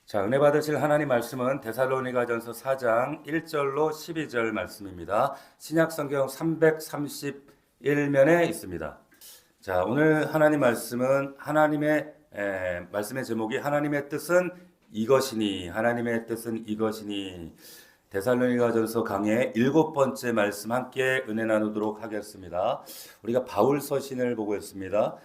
자, 은혜 받으실 하나님 말씀은 데살로니가전서 4장 1절로 12절 말씀입니다. 신약 성경 331면에 있습니다. 자, 오늘 하나님 말씀은 말씀의 제목이 하나님의 뜻은 이것이니, 하나님의 뜻은 이것이니. 데살로니가전서 강의 7번째 말씀 함께 은혜 나누도록 하겠습니다. 우리가 바울 서신을 보고 있습니다.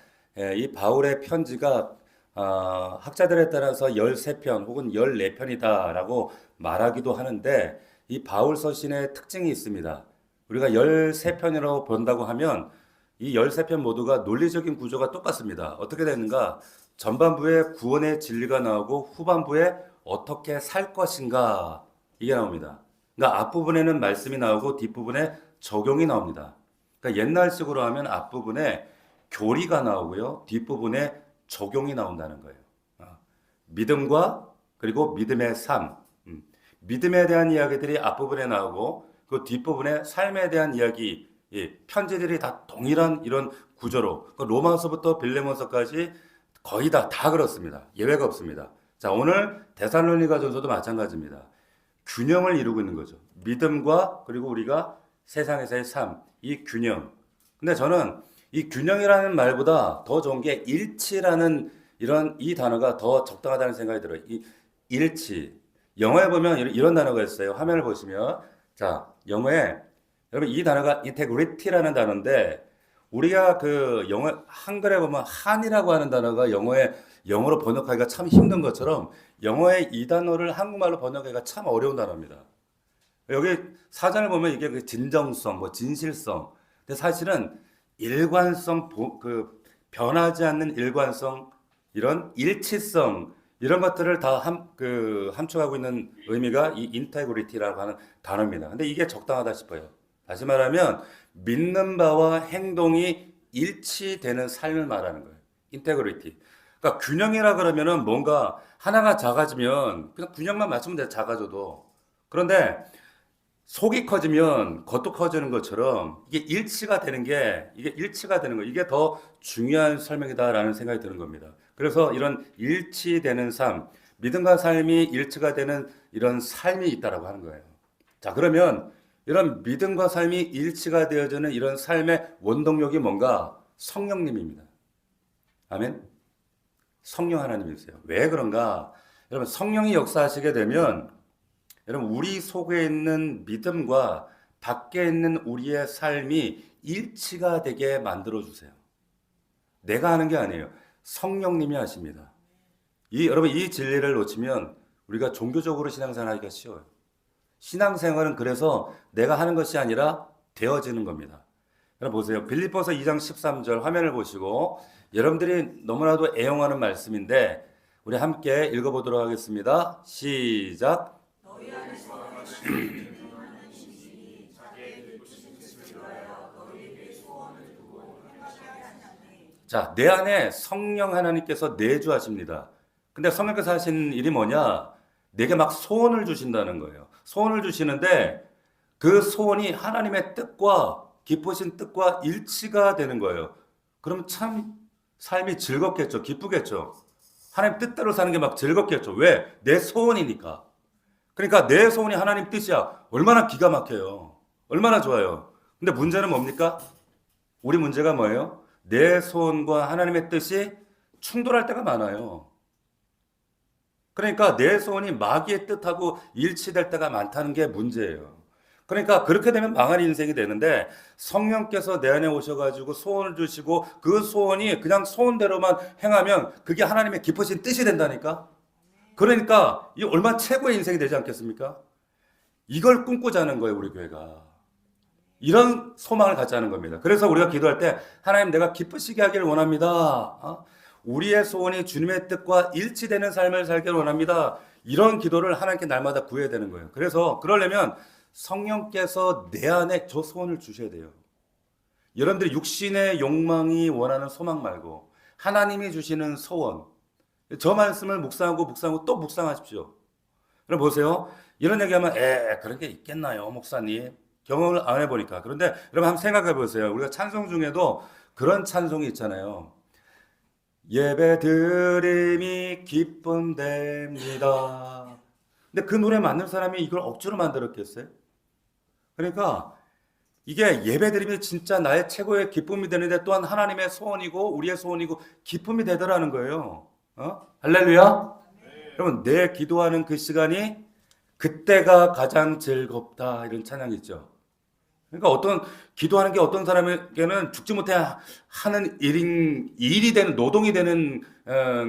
이 바울의 편지가 학자들에 따라서 13편 혹은 14편이다라고 말하기도 하는데, 이 바울 서신의 특징이 있습니다. 우리가 13편이라고 본다고 하면 이 13편 모두가 논리적인 구조가 똑같습니다. 어떻게 되는가? 전반부에 구원의 진리가 나오고 후반부에 어떻게 살 것인가, 이게 나옵니다. 그러니까 앞부분에는 말씀이 나오고 뒷부분에 적용이 나옵니다. 그러니까 옛날식으로 하면 앞부분에 교리가 나오고요, 뒷부분에 적용이 나온다는 거예요. 믿음과 그리고 믿음의 삶, 믿음에 대한 이야기들이 앞부분에 나오고 그 뒷부분에 삶에 대한 이야기, 편지들이 다 동일한 이런 구조로, 로마서부터 빌레몬서까지 거의 다 그렇습니다. 예외가 없습니다. 자, 오늘 데살로니가전서도 마찬가지입니다. 균형을 이루고 있는 거죠. 믿음과 그리고 우리가 세상에서의 삶, 이 균형. 근데 저는 이 균형이라는 말보다 더 좋은 게 일치라는 이 단어가 더 적당하다는 생각이 들어요. 이 일치. 영어에 보면 이런 단어가 있어요. 화면을 보시면, 자, 영어에 여러분 이 단어가 integrity라는 단어인데, 우리가 그 영어 한글에 보면 한이라고 하는 단어가 영어로 번역하기가 참 힘든 것처럼 영어의 이 단어를 한국말로 번역하기가 참 어려운 단어입니다. 여기 사전을 보면 이게 그 진정성, 진실성. 근데 사실은 일관성, 변하지 않는 일관성, 이런 일치성, 이런 것들을 다 함축하고 있는 의미가 이 인테그리티라고 하는 단어입니다. 근데 이게 적당하다 싶어요. 다시 말하면 믿는 바와 행동이 일치되는 삶을 말하는 거예요. 인테그리티. 그러니까 균형이라 그러면은 뭔가 하나가 작아지면 그냥 균형만 맞추면 돼, 작아져도. 그런데 속이 커지면 겉도 커지는 것처럼 이게 일치가 되는 거, 이게 더 중요한 설명이다라는 생각이 드는 겁니다. 그래서 이런 일치되는 삶, 믿음과 삶이 일치가 되는 이런 삶이 있다라고 하는 거예요. 자, 그러면 이런 믿음과 삶이 일치가 되어지는 이런 삶의 원동력이 뭔가? 성령님입니다. 아멘. 성령 하나님이세요. 왜 그런가? 여러분, 성령이 역사하시게 되면 여러분, 우리 속에 있는 믿음과 밖에 있는 우리의 삶이 일치가 되게 만들어 주세요. 내가 하는 게 아니에요. 성령님이 하십니다. 여러분, 이 진리를 놓치면 우리가 종교적으로 신앙생활하기가 쉬워요. 신앙생활은 그래서 내가 하는 것이 아니라 되어지는 겁니다. 여러분 보세요. 빌립보서 2장 13절 화면을 보시고, 여러분들이 너무나도 애용하는 말씀인데 우리 함께 읽어보도록 하겠습니다. 시작. 자, 내 안에 성령 하나님께서 내주하십니다. 근데 성령께서 하시는 일이 뭐냐? 내게 막 소원을 주신다는 거예요. 소원을 주시는데 그 소원이 하나님의 뜻과 기쁘신 뜻과 일치가 되는 거예요. 그럼 참 삶이 즐겁겠죠. 기쁘겠죠. 하나님 뜻대로 사는 게 막 즐겁겠죠. 왜? 내 소원이니까. 그러니까 내 소원이 하나님 뜻이야. 얼마나 기가 막혀요. 얼마나 좋아요. 근데 문제는 뭡니까? 우리 문제가 뭐예요? 내 소원과 하나님의 뜻이 충돌할 때가 많아요. 그러니까 내 소원이 마귀의 뜻하고 일치될 때가 많다는 게 문제예요. 그러니까 그렇게 되면 망한 인생이 되는데, 성령께서 내 안에 오셔가지고 소원을 주시고 그 소원이 그냥 소원대로만 행하면 그게 하나님의 기쁘신 뜻이 된다니까. 그러니까 이 얼마나 최고의 인생이 되지 않겠습니까? 이걸 꿈꾸자는 거예요, 우리 교회가. 이런 소망을 갖자는 겁니다. 그래서 우리가 기도할 때 하나님, 내가 기쁘시게 하기를 원합니다. 우리의 소원이 주님의 뜻과 일치되는 삶을 살기를 원합니다. 이런 기도를 하나님께 날마다 구해야 되는 거예요. 그래서 그러려면 성령께서 내 안에 저 소원을 주셔야 돼요. 여러분들이 육신의 욕망이 원하는 소망 말고 하나님이 주시는 소원, 저 말씀을 묵상하고 또 묵상하십시오. 여러분 보세요. 이런 얘기하면 그런 게 있겠나요, 목사님? 경험을 안 해보니까. 그런데 여러분 한번 생각해 보세요. 우리가 찬송 중에도 그런 찬송이 있잖아요. 예배 드림이 기쁨됩니다. 근데 그 노래 만든 사람이 이걸 억지로 만들었겠어요? 그러니까 이게 예배 드림이 진짜 나의 최고의 기쁨이 되는데 또한 하나님의 소원이고 우리의 소원이고 기쁨이 되더라는 거예요. 할렐루야. 여러분, 내 기도하는 그 시간이 그때가 가장 즐겁다, 이런 찬양이 있죠. 그러니까 기도하는 게 어떤 사람에게는 죽지 못해 하는 일이 되는, 노동이 되는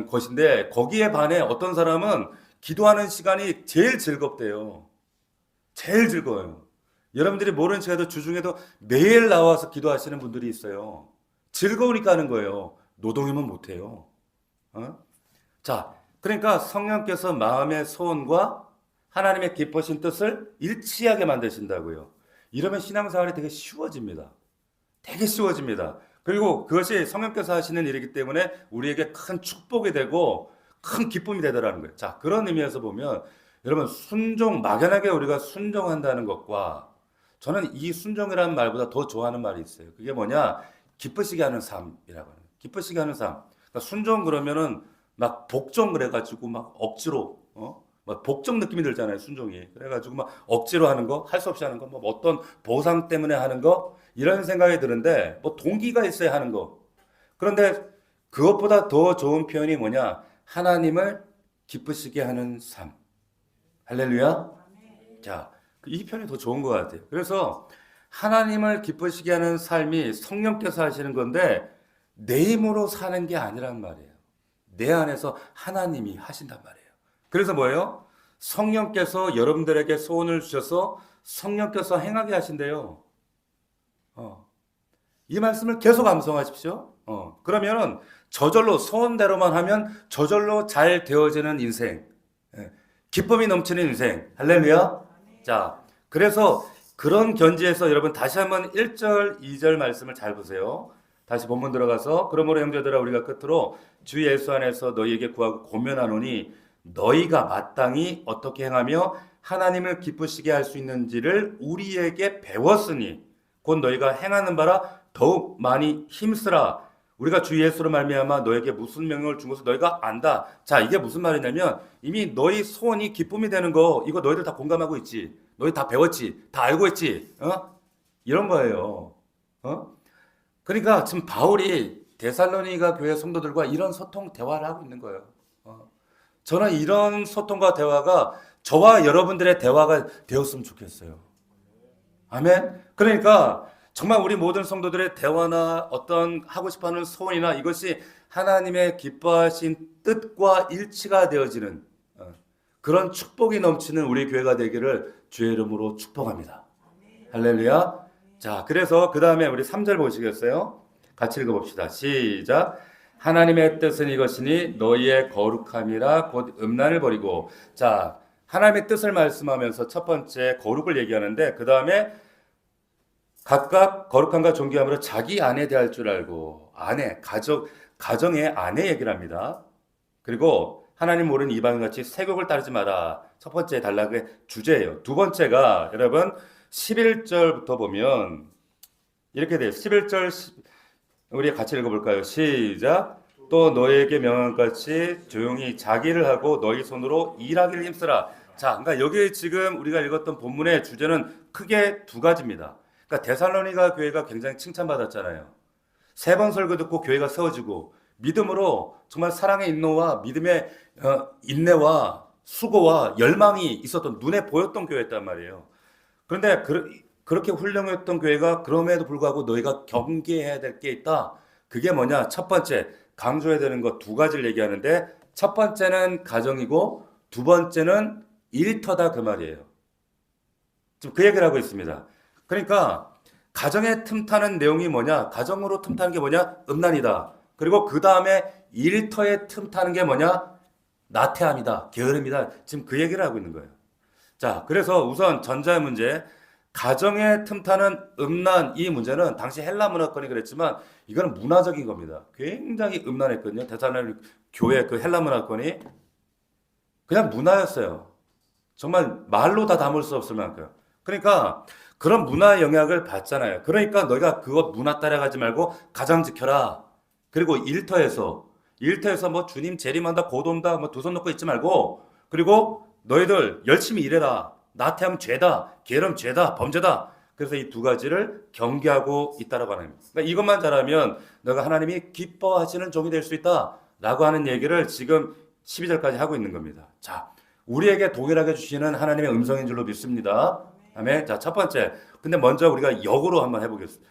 것인데, 거기에 반해 어떤 사람은 기도하는 시간이 제일 즐겁대요. 제일 즐거워요. 여러분들이 모르는 시간에도 주중에도 매일 나와서 기도하시는 분들이 있어요. 즐거우니까 하는 거예요. 노동이면 못해요. 자, 그러니까 성령께서 마음의 소원과 하나님의 기쁘신 뜻을 일치하게 만드신다고요. 이러면 신앙생활이 되게 쉬워집니다. 되게 쉬워집니다. 그리고 그것이 성령께서 하시는 일이기 때문에 우리에게 큰 축복이 되고 큰 기쁨이 되더라는 거예요. 자, 그런 의미에서 보면 여러분, 막연하게 우리가 순종한다는 것과, 저는 이 순종이라는 말보다 더 좋아하는 말이 있어요. 그게 뭐냐? 기쁘시게 하는 삶이라고 하는 거예요. 기쁘시게 하는 삶. 그러니까 순종 그러면은 막 복종 그래가지고 막 억지로, 막 복종 느낌이 들잖아요, 순종이. 그래가지고 막 억지로 하는 거, 할 수 없이 하는 거, 뭐 어떤 보상 때문에 하는 거, 이런 생각이 드는데, 뭐 동기가 있어야 하는 거. 그런데 그것보다 더 좋은 표현이 뭐냐? 하나님을 기쁘시게 하는 삶. 할렐루야. 자, 이 편이 더 좋은 것 같아요. 그래서 하나님을 기쁘시게 하는 삶이 성령께서 하시는 건데 내 힘으로 사는 게 아니란 말이에요. 내 안에서 하나님이 하신단 말이에요. 그래서 뭐예요? 성령께서 여러분들에게 소원을 주셔서 성령께서 행하게 하신대요. 이 말씀을 계속 암송하십시오. 그러면은 저절로 소원대로만 하면 저절로 잘 되어지는 인생, 기쁨이 넘치는 인생. 할렐루야. 자, 그래서 그런 견지에서 여러분 다시 한번 1절, 2절 말씀을 잘 보세요. 다시 본문 들어가서, 그러므로 형제들아 우리가 끝으로 주 예수 안에서 너희에게 구하고 고면하노니 너희가 마땅히 어떻게 행하며 하나님을 기쁘시게 할 수 있는지를 우리에게 배웠으니 곧 너희가 행하는 바라 더욱 많이 힘쓰라. 우리가 주 예수로 말미암아 너에게 무슨 명령을 준 것을 너희가 안다. 자, 이게 무슨 말이냐면 이미 너희 소원이 기쁨이 되는 거, 이거 너희들 다 공감하고 있지. 너희 다 배웠지. 다 알고 있지. 이런 거예요. 그러니까 지금 바울이 데살로니가 교회 성도들과 이런 소통 대화를 하고 있는 거예요. 저는 이런 소통과 대화가 저와 여러분들의 대화가 되었으면 좋겠어요. 아멘. 그러니까 정말 우리 모든 성도들의 대화나 어떤 하고 싶어하는 소원이나 이것이 하나님의 기뻐하신 뜻과 일치가 되어지는 그런 축복이 넘치는 우리 교회가 되기를 주의 이름으로 축복합니다. 할렐루야. 자, 그래서 그 다음에 우리 3절 보시겠어요? 같이 읽어봅시다. 시작. 하나님의 뜻은 이것이니 너희의 거룩함이라 곧 음란을 버리고. 자, 하나님의 뜻을 말씀하면서 첫 번째 거룩을 얘기하는데, 그 다음에 각각 거룩함과 존귀함으로 자기 아내 대할 줄 알고. 아내, 가정의 아내 얘기를 합니다. 그리고 하나님 모르는 이방인같이 세욕을 따르지 마라. 첫 번째 단락의 주제예요. 두 번째가 여러분 11절부터 보면 이렇게 돼요. 11절 우리 같이 읽어볼까요? 시작. 또 너에게 명한 같이 조용히 자기를 하고 너희 손으로 일하기를 힘쓰라. 자, 그러니까 여기 지금 우리가 읽었던 본문의 주제는 크게 두 가지입니다. 그러니까 데살로니가 교회가 굉장히 칭찬받았잖아요. 3번 설교 듣고 교회가 세워지고 믿음으로 정말 사랑의 인노와 믿음의 인내와 수고와 열망이 있었던, 눈에 보였던 교회였단 말이에요. 그런데 그렇게 훌륭했던 교회가 그럼에도 불구하고 너희가 경계해야 될 게 있다. 그게 뭐냐? 첫 번째, 강조해야 되는 거 두 가지를 얘기하는데, 첫 번째는 가정이고 두 번째는 일터다, 그 말이에요. 지금 그 얘기를 하고 있습니다. 그러니까 가정에 틈타는 내용이 뭐냐? 가정으로 틈타는 게 뭐냐? 음란이다. 그리고 그 다음에 일터에 틈타는 게 뭐냐? 나태함이다, 게으름이다. 지금 그 얘기를 하고 있는 거예요. 자, 그래서 우선 전자의 문제, 가정에 틈타는 음란, 이 문제는 당시 헬라 문화권이 그랬지만 이거는 문화적인 겁니다. 굉장히 음란했거든요. 데살로니가 교회 그 헬라 문화권이 그냥 문화였어요. 정말 말로 다 담을 수 없을 만큼. 그러니까 그런 문화의 영향을 받잖아요. 그러니까 너희가 그것 문화 따라가지 말고 가정 지켜라. 그리고 일터에서 일터에서 뭐 주님 재림한다, 곧 온다, 뭐 두 손 놓고 있지 말고, 그리고 너희들 열심히 일해라. 나태하면 죄다, 게으름 죄다, 범죄다. 그래서 이 두 가지를 경계하고 있다라고 하는 겁니다. 그러니까 이것만 잘하면 너가 하나님이 기뻐하시는 종이 될 수 있다라고 하는 얘기를 지금 12절까지 하고 있는 겁니다. 자, 우리에게 동일하게 주시는 하나님의 음성인 줄로 믿습니다. 아멘. 자, 첫 번째. 근데 먼저 우리가 역으로 한번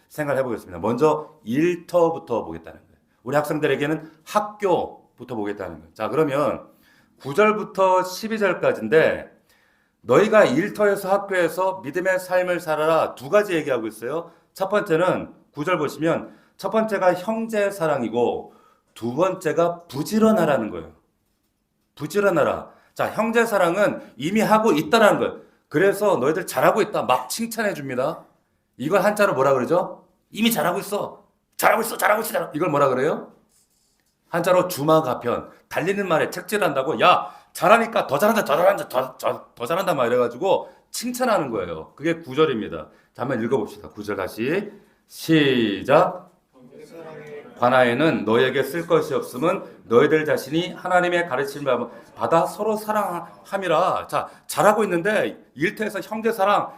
생각해 보겠습니다. 먼저 일터부터 보겠다는 거예요. 우리 학생들에게는 학교부터 보겠다는 거예요. 자, 그러면 9절부터 12절까지인데 너희가 일터에서 학교에서 믿음의 삶을 살아라 두 가지 얘기하고 있어요. 첫 번째는 9절 보시면 첫 번째가 형제 사랑이고 두 번째가 부지런하라는 거예요. 부지런하라. 자, 형제 사랑은 이미 하고 있다라는 거예요. 그래서 너희들 잘하고 있다. 막 칭찬해 줍니다. 이걸 한자로 뭐라 그러죠? 이미 잘하고 있어. 잘하고 있어. 잘하고 있어. 이걸 뭐라 그래요? 한자로 주마가편. 달리는 말에 책질한다고 야 잘하니까 더 잘한다. 더 잘한다. 더 잘한다. 막 이래가지고 칭찬하는 거예요. 그게 9절입니다. 자, 한번 읽어봅시다. 9절 다시 시작. 관아에는 너에게 쓸 것이 없음은 너희들 자신이 하나님의 가르침을 받아 서로 사랑함이라. 자, 잘하고 있는데 일터에서 형제 사랑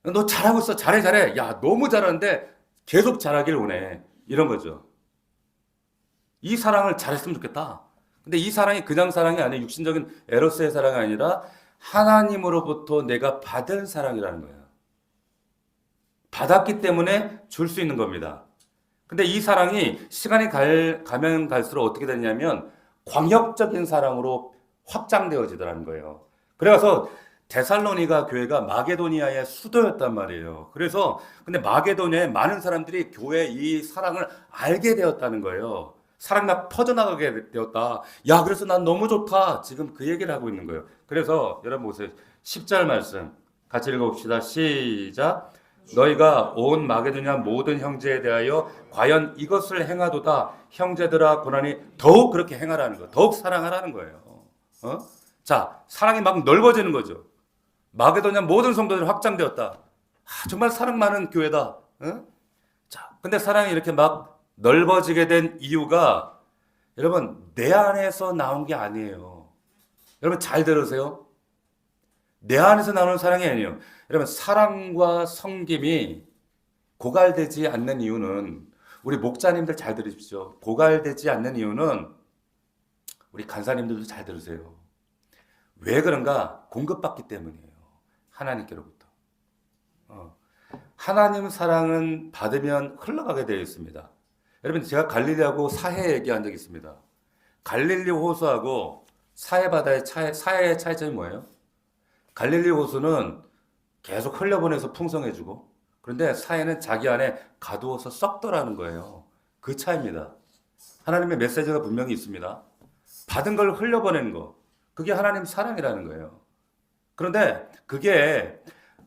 너 잘하고 있어. 잘해. 야, 너무 잘하는데 계속 잘하길 원해. 이런 거죠. 이 사랑을 잘했으면 좋겠다. 근데 이 사랑이 그냥 사랑이 아니에요. 육신적인 에로스의 사랑이 아니라 하나님으로부터 내가 받은 사랑이라는 거예요. 받았기 때문에 줄 수 있는 겁니다. 근데 이 사랑이 시간이 가면 갈수록 어떻게 되냐면 광역적인 사랑으로 확장되어지더라는 거예요. 그래서 데살로니가 교회가 마게도니아의 수도였단 말이에요. 그래서 근데 마게도니아에 많은 사람들이 교회 이 사랑을 알게 되었다는 거예요. 사랑이 막 퍼져나가게 되었다. 야, 그래서 난 너무 좋다. 지금 그 얘기를 하고 있는 거예요. 그래서 여러분 보세요. 10절 말씀 같이 읽어봅시다. 시작. 너희가 온 마게도냐 모든 형제에 대하여 과연 이것을 행하도다. 형제들아 고난이 더욱 그렇게 행하라는 거. 더욱 사랑하라는 거예요. 자, 사랑이 막 넓어지는 거죠. 마게도냐 모든 성도들이 확장되었다. 정말 사랑 많은 교회다. 자, 근데 사랑이 이렇게 막 넓어지게 된 이유가 여러분 내 안에서 나온 게 아니에요. 여러분 잘 들으세요. 내 안에서 나오는 사랑이 아니에요. 여러분 사랑과 섬김이 고갈되지 않는 이유는 우리 목자님들 잘 들으십시오. 고갈되지 않는 이유는 우리 간사님들도 잘 들으세요. 왜 그런가? 공급받기 때문이에요. 하나님께로부터. 하나님 사랑은 받으면 흘러가게 되어 있습니다. 여러분 제가 갈릴리하고 사해 얘기한 적이 있습니다. 갈릴리 호수하고 사해 바다의 사해의 차이점이 뭐예요? 갈릴리 호수는 계속 흘려보내서 풍성해지고 그런데 사해는 자기 안에 가두어서 썩더라는 거예요. 그 차이입니다. 하나님의 메시지가 분명히 있습니다. 받은 걸 흘려보내는 거 그게 하나님 사랑이라는 거예요. 그런데 그게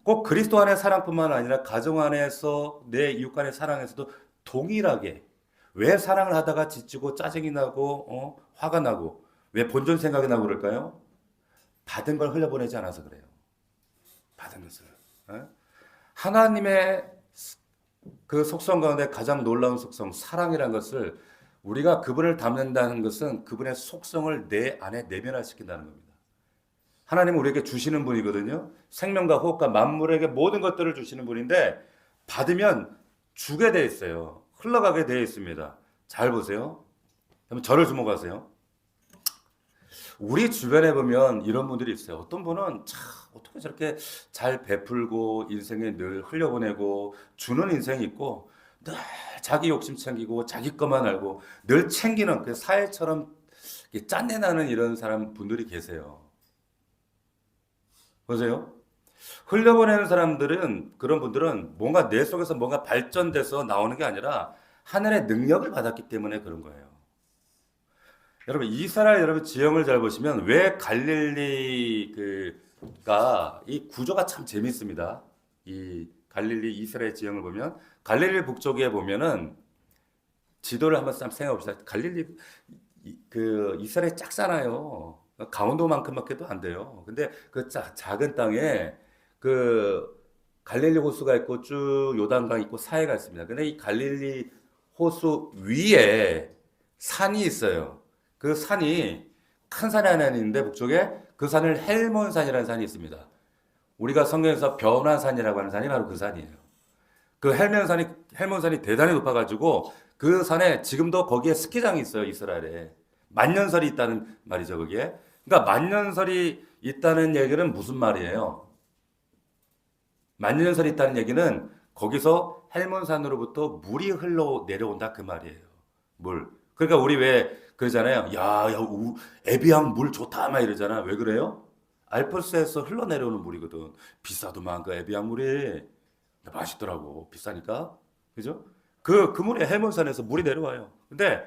꼭 그리스도 안의 사랑뿐만 아니라 가정 안에서 내 이웃 간의 사랑에서도 동일하게 왜 사랑을 하다가 지치고 짜증이 나고 화가 나고 왜 본전 생각이 나고 그럴까요? 받은 걸 흘려보내지 않아서 그래요. 받은 것을. 하나님의 그 속성 가운데 가장 놀라운 속성 사랑이라는 것을 우리가 그분을 닮는다는 것은 그분의 속성을 내 안에 내면화시킨다는 겁니다. 하나님은 우리에게 주시는 분이거든요. 생명과 호흡과 만물에게 모든 것들을 주시는 분인데 받으면 주게 돼 있어요. 흘러가게 되어 있습니다. 잘 보세요. 그럼 저를 주목하세요. 우리 주변에 보면 이런 분들이 있어요. 어떤 분은 참 어떻게 저렇게 잘 베풀고 인생에 늘 흘려보내고 주는 인생이 있고 늘 자기 욕심 챙기고 자기 것만 알고 늘 챙기는 그 사회처럼 짠내나는 이런 사람 분들이 계세요. 보세요. 흘려보내는 사람들은 그런 분들은 뭔가 내 속에서 뭔가 발전돼서 나오는 게 아니라 하늘의 능력을 받았기 때문에 그런 거예요. 여러분 이스라엘 여러분 지형을 잘 보시면 왜 갈릴리가 이 구조가 참 재밌습니다. 이 갈릴리 이스라엘 지형을 보면 갈릴리 북쪽에 보면은 지도를 한번 생각해 봅시다. 갈릴리 그 이스라엘 작잖아요. 강원도만큼밖에도 안 돼요. 근데 그 작은 땅에 그 갈릴리 호수가 있고 쭉 요단강 있고 사해가 있습니다. 근데 이 갈릴리 호수 위에 산이 있어요. 그 산이 큰 산이 하나 있는데 북쪽에 그 산을 헬몬산이라는 산이 있습니다. 우리가 성경에서 변화산 산이라고 하는 산이 바로 그 산이에요. 그 헬몬산이 대단히 높아가지고 그 산에 지금도 거기에 스키장이 있어요. 이스라엘에 만년설이 있다는 말이죠. 거기에. 그러니까 만년설이 있다는 얘기는 무슨 말이에요? 만년설이 있다는 얘기는 거기서 헬몬산으로부터 물이 흘러 내려온다 그 말이에요. 물. 그러니까 우리 왜 그러잖아요. 에비앙 물 좋다 막 이러잖아. 왜 그래요? 알프스에서 흘러내려오는 물이거든. 비싸도만 그 에비앙 물이 맛있더라고. 비싸니까. 그죠? 그 물이 헬몬산에서 물이 내려와요. 근데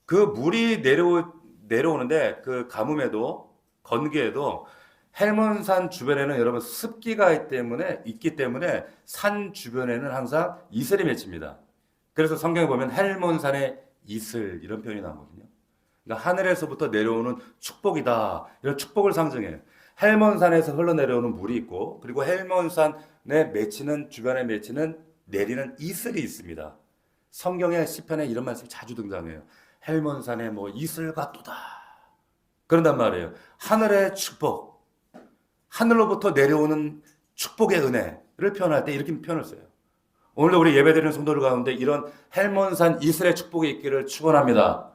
그 물이 내려오는데 그 가뭄에도 건기에도 헬몬산 주변에는 여러분 습기가 있기 때문에 산 주변에는 항상 이슬이 맺힙니다. 그래서 성경에 보면 헬몬산의 이슬 이런 표현이 나오거든요. 그러니까 하늘에서부터 내려오는 축복이다. 이런 축복을 상징해요. 헬몬산에서 흘러내려오는 물이 있고 그리고 헬몬산에 주변에 맺히는 내리는 이슬이 있습니다. 성경의 시편에 이런 말씀이 자주 등장해요. 헬몬산에 뭐 이슬 같도다. 그런단 말이에요. 하늘의 축복, 하늘로부터 내려오는 축복의 은혜를 표현할 때 이렇게 표현을 써요. 오늘도 우리 예배드리는 성도들 가운데 이런 헬몬산 이슬의 축복이 있기를 축원합니다.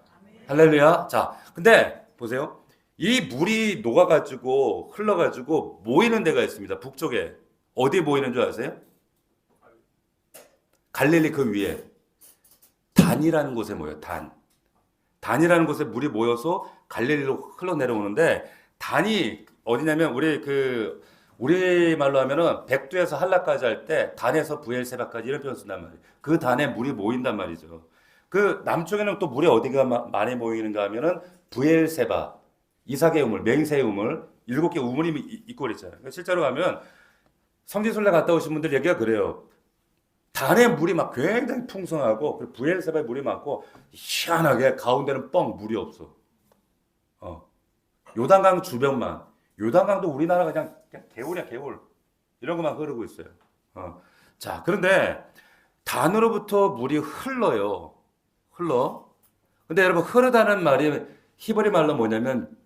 할렐루야. 자, 근데 보세요. 이 물이 녹아가지고 흘러가지고 모이는 데가 있습니다. 북쪽에 어디 모이는 줄 아세요? 갈릴리 그 위에 단이라는 곳에 모여요. 단이라는 곳에 물이 모여서 갈릴리로 흘러내려오는데 단이 어디냐면 우리 말로 하면은 백두에서 한라까지 할 때 단에서 부엘세바까지 이런 표현 쓴단 말이에요. 그 단에 물이 모인단 말이죠. 그 남쪽에는 또 물이 어디가 많이 모이는가 하면은 부엘세바, 이삭의 우물, 맹세의 우물, 7개 우물이 있고 그랬잖아요. 실제로 가면 성지순례 갔다 오신 분들 얘기가 그래요. 단에 물이 막 굉장히 풍성하고 부엘세바에 물이 많고 희한하게 가운데는 뻥 물이 없어. 요단강 주변만. 요단강도 우리나라 그냥 개울이야 개울. 이런 것만 흐르고 있어요. 자, 그런데 단으로부터 물이 흘러요. 근데 여러분 흐르다는 말이 히브리 말로 뭐냐면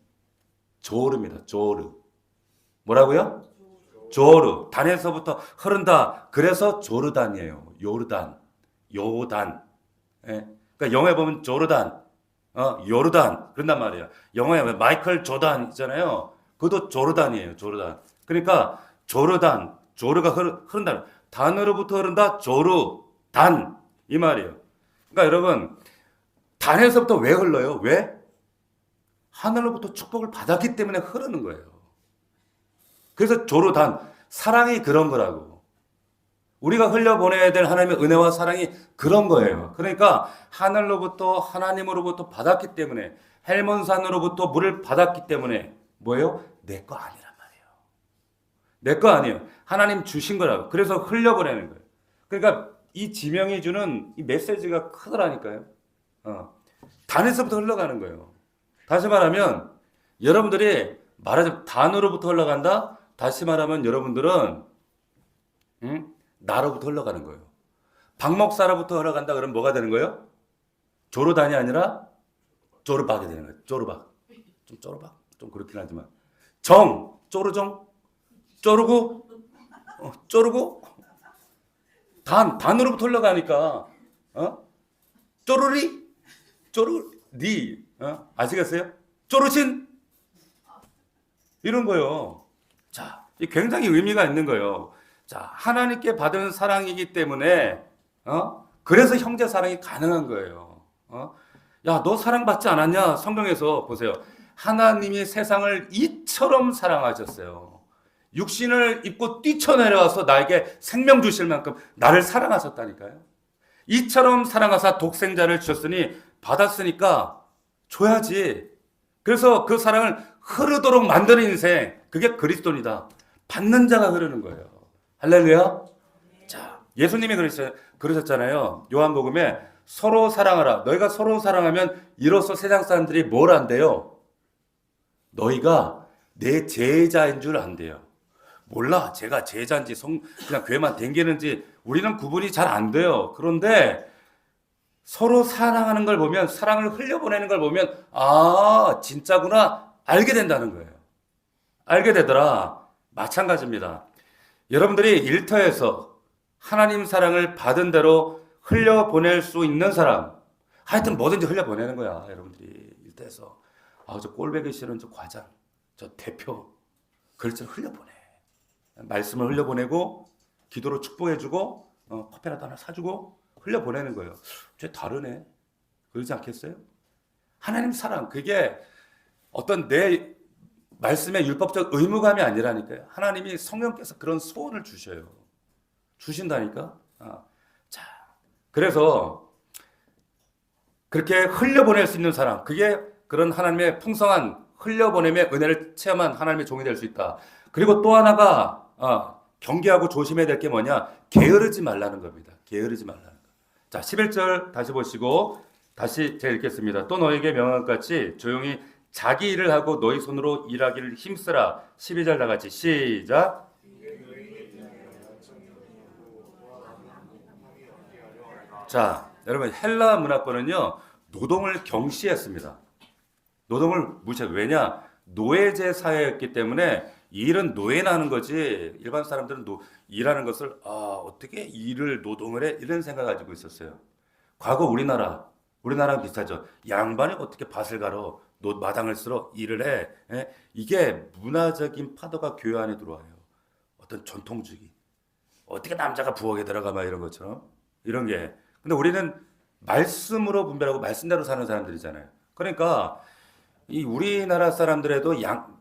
조르입니다. 조르. 뭐라고요? 조르. 단에서부터 흐른다. 그래서 조르단이에요. 요단. 예. 그러니까 영어에 보면 조르단, 요르단 그런단 말이에요. 영어에 마이클 조단 있잖아요. 그것도 조르단이에요. 조르단. 그러니까 조르가 흐른다. 단으로부터 흐른다. 조르단 이 말이에요. 그러니까 여러분 단에서부터 왜 흘러요? 왜? 하늘로부터 축복을 받았기 때문에 흐르는 거예요. 그래서 조르단 사랑이 그런 거라고. 우리가 흘려보내야 될 하나님의 은혜와 사랑이 그런 거예요. 그러니까 하나님으로부터 받았기 때문에 헬몬산으로부터 물을 받았기 때문에 뭐예요? 내 거 아니란 말이에요. 내 거 아니에요. 하나님 주신 거라고. 그래서 흘려보내는 거예요. 그러니까 이 지명이 주는 이 메시지가 크더라니까요. 단에서부터 흘러가는 거예요. 다시 말하면 여러분들이 말하자면 단으로부터 흘러간다. 다시 말하면 여러분들은 나로부터 흘러가는 거예요. 박 목사로부터 흘러간다 그러면 뭐가 되는 거예요? 조르단이 아니라 조르박이 되는 거예요. 조르박. 좀 조르박. 좀 그렇긴 하지만 쪼르고 단으로부터 흘러가니까 쪼르리 아시겠어요? 쪼르신 이런 거요. 자, 이 굉장히 의미가 있는 거예요. 자, 하나님께 받은 사랑이기 때문에 그래서 형제 사랑이 가능한 거예요. 야, 너 사랑받지 않았냐? 성경에서 보세요. 하나님이 세상을 이처럼 사랑하셨어요. 육신을 입고 뛰쳐내려와서 나에게 생명 주실 만큼 나를 사랑하셨다니까요. 이처럼 사랑하사 독생자를 주셨으니 받았으니까 줘야지. 그래서 그 사랑을 흐르도록 만드는 인생, 그게 그리스도입니다. 받는 자가 흐르는 거예요. 할렐루야. 자, 예수님이 그러셨잖아요. 요한복음에 서로 사랑하라. 너희가 서로 사랑하면 이로써 세상 사람들이 뭘 안돼요? 너희가 내 제자인 줄 안돼요. 몰라. 제가 제자인지 그냥 교회만 댕기는지 우리는 구분이 잘 안 돼요. 그런데 서로 사랑하는 걸 보면, 사랑을 흘려보내는 걸 보면, 아, 진짜구나. 알게 된다는 거예요. 알게 되더라. 마찬가지입니다. 여러분들이 일터에서 하나님 사랑을 받은 대로 흘려보낼 수 있는 사람, 하여튼 뭐든지 흘려보내는 거야. 여러분들이 일터에서. 아, 저 꼴배기 싫은 저 과장, 저 대표, 글자를 흘려보내. 말씀을 흘려보내고, 기도로 축복해주고, 커피라도 하나 사주고, 흘려보내는 거예요. 쟤 다르네. 그러지 않겠어요? 하나님 사랑, 그게 어떤 내 말씀의 율법적 의무감이 아니라니까요. 하나님이 성령께서 그런 소원을 주셔요. 주신다니까. 자, 그래서 그렇게 흘려보낼 수 있는 사람, 그게 그런 하나님의 풍성한 흘려보냄의 은혜를 체험한 하나님의 종이 될 수 있다. 그리고 또 하나가 경계하고 조심해야 될 게 뭐냐? 게으르지 말라는 겁니다. 게으르지 말라는 거. 자, 11절 다시 보시고 다시 제가 읽겠습니다. 또 너에게 명한 것 같이 조용히 자기 일을 하고 너희 손으로 일하기를 힘쓰라. 12절 다 같이 시작. 자, 여러분 헬라 문화권은요 노동을 경시했습니다. 노동을 무시해. 왜냐? 노예제 사회였기 때문에 일은 노예나 하는 거지. 일반 사람들은 일하는 것을 어떻게 일을 노동을 해? 이런 생각 가지고 있었어요. 과거 우리나라랑 비슷하죠. 양반이 어떻게 밭을 갈어? 마당을 쓸어 일을 해. 예? 이게 문화적인 파도가 교회 안에 들어와요. 어떤 전통주의. 어떻게 남자가 부엌에 들어가 막 이런 것처럼. 이런 게. 근데 우리는 말씀으로 분별하고 말씀대로 사는 사람들이잖아요. 그러니까 이 우리나라 사람들에도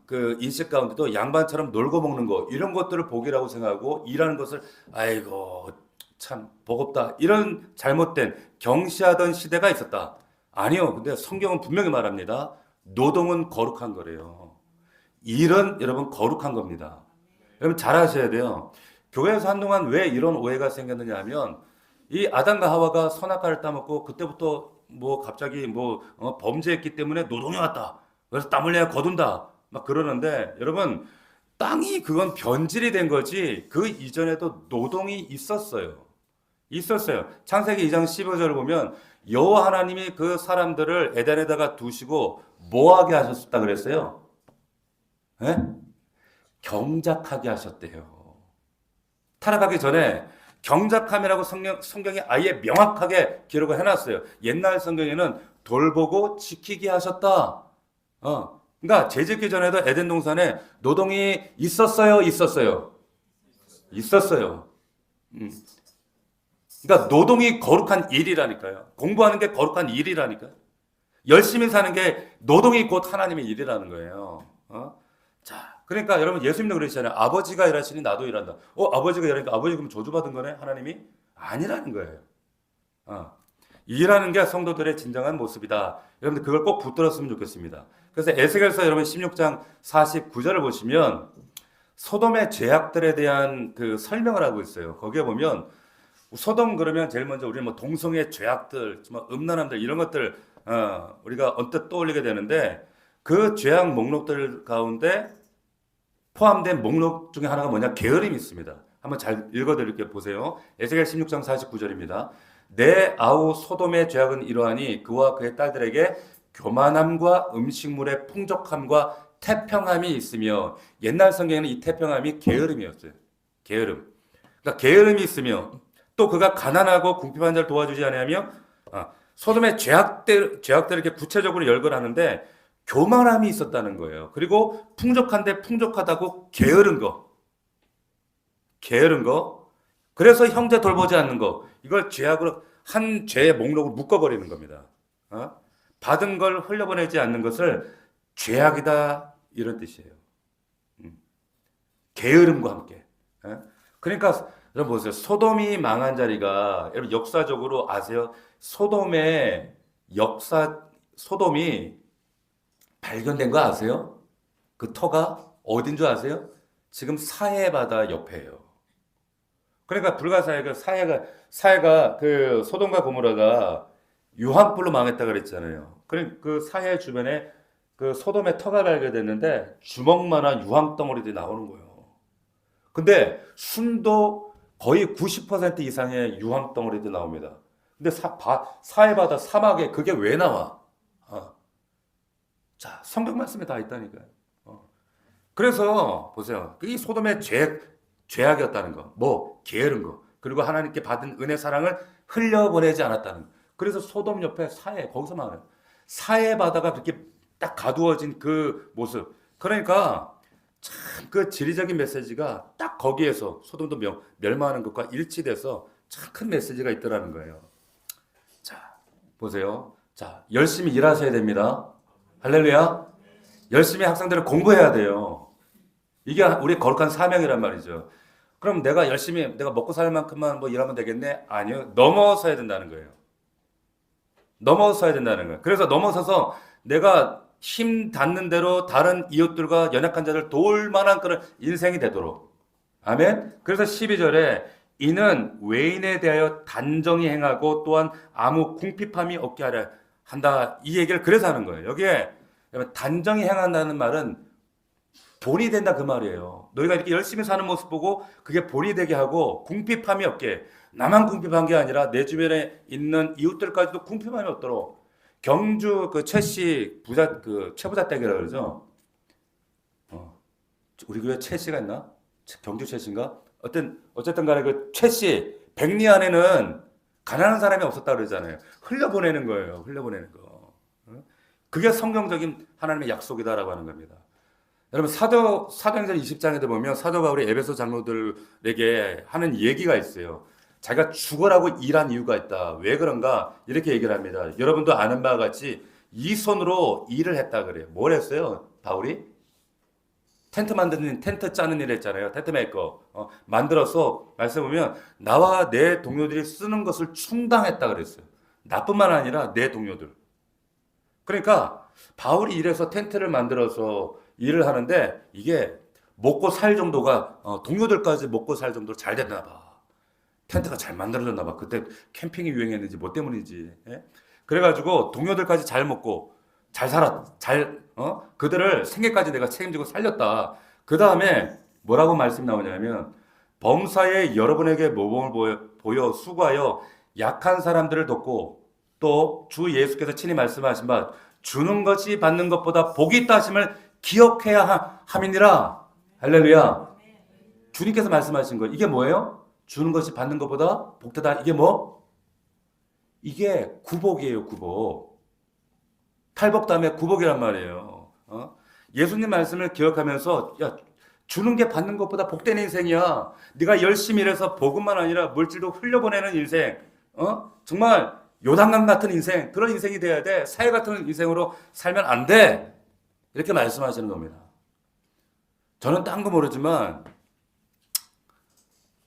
그 인식 가운데도 양반처럼 놀고 먹는 거 이런 것들을 복이라고 생각하고 일하는 것을 아이고 참 버겁다 이런 잘못된 경시하던 시대가 있었다. 아니요. 근데 성경은 분명히 말합니다. 노동은 거룩한 거래요. 일은 여러분 거룩한 겁니다. 여러분 잘 아셔야 돼요. 교회에서 한동안 왜 이런 오해가 생겼느냐 하면 이 아담과 하와가 선악과를 따먹고 그때부터 뭐 갑자기 범죄했기 때문에 노동이 왔다. 그래서 땀 흘려야 거둔다. 막 그러는데 여러분 땅이 그건 변질이 된 거지 그 이전에도 노동이 있었어요. 있었어요. 창세기 2장 15절을 보면 여호와 하나님이 그 사람들을 에덴에다가 두시고 뭐하게 하셨다 그랬어요? 예? 경작하게 하셨대요. 타락하기 전에 경작함이라고 성경이 아예 명확하게 기록을 해놨어요. 옛날 성경에는 돌보고 지키게 하셨다. 그러니까 재짓기 전에도 에덴 동산에 노동이 있었어요, 있었어요, 있었어요. 그러니까 노동이 거룩한 일이라니까요. 공부하는 게 거룩한 일이라니까요. 열심히 사는 게 노동이 곧 하나님의 일이라는 거예요. 자, 그러니까 여러분 예수님도 그러시잖아요. 아버지가 일하시니 나도 일한다. 아버지가 일하니까 아버지 그럼 저주받은 거네? 하나님이? 아니라는 거예요. 일하는 게 성도들의 진정한 모습이다. 여러분들 그걸 꼭 붙들었으면 좋겠습니다. 그래서 에스겔서 여러분 16장 49절을 보시면 소돔의 죄악들에 대한 그 설명을 하고 있어요. 거기에 보면 소돔 그러면 제일 먼저 우리는 동성애 죄악들, 음란함들 이런 것들 우리가 언뜻 떠올리게 되는데 그 죄악 목록들 가운데 포함된 목록 중에 하나가 뭐냐? 게으름이 있습니다. 한번 잘 읽어드릴게요. 보세요. 에스겔 16장 49절입니다. 내 아우 소돔의 죄악은 이러하니 그와 그의 딸들에게 교만함과 음식물의 풍족함과 태평함이 있으며 옛날 성경에는 이 태평함이 게으름이었어요. 게으름. 그러니까 게으름이 있으며 또 그가 가난하고 궁핍한 자를 도와주지 않으며 소돔의 죄악들 이렇게 구체적으로 열거하는데 교만함이 있었다는 거예요. 그리고 풍족한데 풍족하다고 게으른 거. 그래서 형제 돌보지 않는 거. 이걸 죄악으로 한 죄의 목록으로 묶어버리는 겁니다. 받은 걸 흘려보내지 않는 것을 죄악이다 이런 뜻이에요. 게으름과 함께. 그러니까 여러분 보세요. 소돔이 망한 자리가 여러분 역사적으로 아세요? 소돔이 발견된 거 아세요? 그 터가 어딘 줄 아세요? 지금 사해바다 옆에요. 그러니까 불가사의가 사해가 그 소돔과 고모라가 유황불로 망했다 그랬잖아요. 그 사해 주변에 그 소돔의 터가 발견됐는데 주먹만한 유황 덩어리들이 나오는 거예요. 근데 순도 거의 90% 이상의 유황 덩어리들이 나옵니다. 근데 사해바다 사막에 그게 왜 나와? 자, 성경 말씀에 다 있다니까요. 그래서 보세요. 이 소돔의 죄악이었다는 거, 뭐 게으른 거, 그리고 하나님께 받은 은혜 사랑을 흘려보내지 않았다는 거. 그래서 소돔 옆에 거기서 말해요. 사해 바다가 그렇게 딱 가두어진 그 모습. 그러니까 참 그 지리적인 메시지가 딱 거기에서 소돔도 멸망하는 것과 일치돼서 참 큰 메시지가 있더라는 거예요. 자, 보세요. 자, 열심히 일하셔야 됩니다. 할렐루야. 열심히 학생들은 공부해야 돼요. 이게 우리 거룩한 사명이란 말이죠. 그럼 내가 열심히 내가 먹고 살 만큼만 뭐 일하면 되겠네? 아니요. 넘어서야 된다는 거예요. 넘어서야 된다는 거예요. 그래서 넘어서서 내가 힘 닿는 대로 다른 이웃들과 연약한 자를 도울 만한 그런 인생이 되도록. 아멘. 그래서 12절에 이는 외인에 대하여 단정히 행하고 또한 아무 궁핍함이 없게 하려 한다. 이 얘기를 그래서 하는 거예요. 여기에 단정히 행한다는 말은 본이 된다 그 말이에요. 너희가 이렇게 열심히 사는 모습 보고 그게 본이 되게 하고 궁핍함이 없게. 나만 궁핍한 게 아니라 내 주변에 있는 이웃들까지도 궁핍함이 없도록. 경주 그 최씨 부자 그 최부자 댁이라 그러죠. 우리 교회 최씨가 있나? 경주 최씨인가? 어쨌든 간에 그 최씨 백리 안에는 가난한 사람이 없었다 그러잖아요. 흘려보내는 거예요. 흘려보내는 거. 그게 성경적인 하나님의 약속이다라고 하는 겁니다. 여러분 사도행전 20장에도 보면 사도 바울이 에베소 장로들에게 하는 얘기가 있어요. 자기가 죽어라고 일한 이유가 있다. 왜 그런가? 이렇게 얘기를 합니다. 여러분도 아는 바와 같이 이 손으로 일을 했다 그래요. 뭘 했어요? 바울이? 텐트 짜는 일 했잖아요. 텐트 메이커. 만들어서 말씀 보면 나와 내 동료들이 쓰는 것을 충당했다 그랬어요. 나뿐만 아니라 내 동료들. 그러니까 바울이 이래서 텐트를 만들어서 일을 하는데 이게 먹고 살 정도가 동료들까지 먹고 살 정도로 잘 됐나 봐. 텐트가 잘 만들어졌나 봐. 그때 캠핑이 유행했는지 뭐 때문인지. 예? 그래가지고 동료들까지 잘 먹고 그들을 생계까지 내가 책임지고 살렸다. 그 다음에 뭐라고 말씀이 나오냐면 범사에 여러분에게 모범을 보여 수고하여 약한 사람들을 돕고 또 주 예수께서 친히 말씀하신 바 주는 것이 받는 것보다 복이 있다 하심을 기억해야 함이니라. 할렐루야. 주님께서 말씀하신 거 이게 뭐예요? 주는 것이 받는 것보다 복되다. 이게 뭐? 이게 구복이에요. 구복. 탈복 다음에 구복이란 말이에요. 예수님 말씀을 기억하면서 야 주는 게 받는 것보다 복된 인생이야. 네가 열심히 일해서 복음만 아니라 물질도 흘려보내는 인생. 정말 요단강 같은 인생. 그런 인생이 돼야 돼. 사회 같은 인생으로 살면 안 돼. 이렇게 말씀하시는 겁니다. 저는 딴 거 모르지만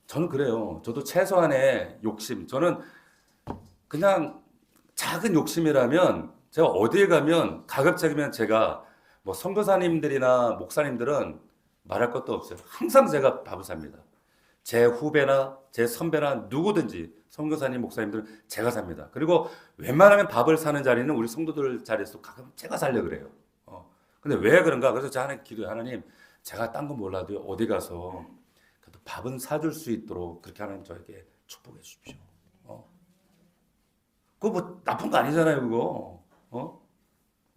저는 그래요. 저도 최소한의 욕심. 저는 그냥 작은 욕심이라면 제가 어디에 가면 가급적이면 제가 뭐 선교사님들이나 목사님들은 말할 것도 없어요. 항상 제가 밥을 삽니다. 제 후배나 제 선배나 누구든지 선교사님 목사님들은 제가 삽니다. 그리고 웬만하면 밥을 사는 자리는 우리 성도들 자리에서 가끔 제가 살려 그래요. 근데 왜 그런가? 그래서 제가 하나님 기도해. 하나님 제가 딴 거 몰라도 어디 가서 그래도 밥은 사줄 수 있도록 그렇게 하나님 저에게 축복해 주십시오. 그거 뭐 나쁜 거 아니잖아요, 그거.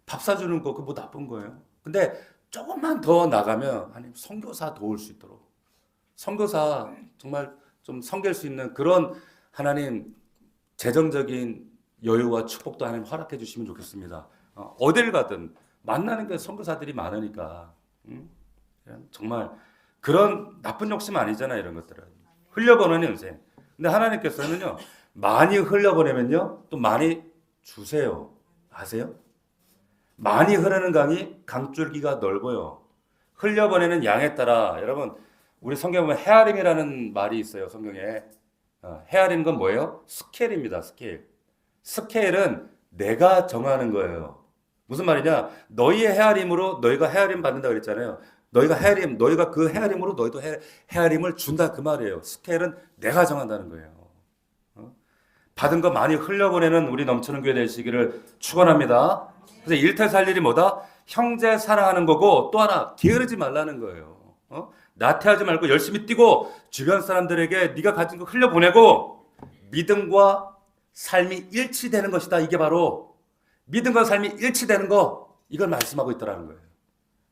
밥 사주는 거, 그거 뭐 나쁜 거예요. 근데 조금만 더 나가면, 하나님, 선교사 도울 수 있도록. 선교사 정말 좀 섬길 수 있는 그런 하나님 재정적인 여유와 축복도 하나님 허락해 주시면 좋겠습니다. 어딜 가든 만나는 게 선교사들이 많으니까. 정말 그런 나쁜 욕심 아니잖아요, 이런 것들은. 흘려보내는 인생. 근데 하나님께서는요, 많이 흘려보내면요, 또 많이 주세요. 아세요? 많이 흐르는 강이 강줄기가 넓어요. 흘려보내는 양에 따라, 여러분, 우리 성경에 보면 헤아림이라는 말이 있어요, 성경에. 헤아리는 건 뭐예요? 스케일입니다, 스케일. 스케일은 내가 정하는 거예요. 무슨 말이냐? 너희의 헤아림으로 너희가 헤아림 받는다 그랬잖아요. 너희가 그 헤아림으로 너희도 헤아림을 준다 그 말이에요. 스케일은 내가 정한다는 거예요. 받은 거 많이 흘려보내는 우리 넘치는 교회 되시기를 축원합니다. 그래서 일탈 일이 뭐다? 형제 사랑하는 거고 또 하나 게으르지 말라는 거예요. 나태하지 말고 열심히 뛰고 주변 사람들에게 네가 가진 거 흘려보내고 믿음과 삶이 일치되는 것이다. 이게 바로 믿음과 삶이 일치되는 거, 이걸 말씀하고 있더라는 거예요.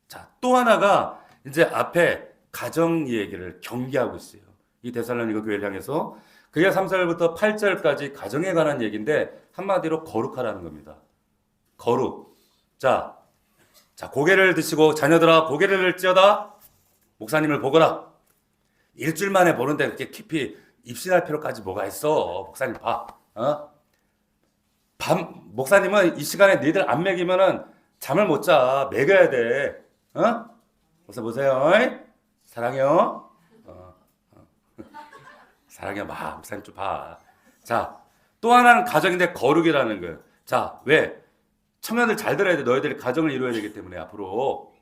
자, 또 하나가 이제 앞에 가정 얘기를 경계하고 있어요. 이 데살로니가 교회를 향해서 그게 3절부터 8절까지 가정에 관한 얘기인데 한마디로 거룩하라는 겁니다. 거룩. 자, 고개를 드시고 자녀들아 고개를 들지어다 목사님을 보거라. 일주일 만에 보는데 그렇게 깊이 입신할 필요까지 뭐가 있어. 목사님 봐. 목사님은 이 시간에 너희들 안 먹이면은 잠을 못 자. 먹여야 돼. 그래서 보세요. 사랑해요. 사랑해요. 목사님 좀 봐. 자, 또 하나는 가정인데 거룩이라는 거예요. 자, 왜? 청년들 잘 들어야 돼. 너희들이 가정을 이루어야 되기 때문에 앞으로.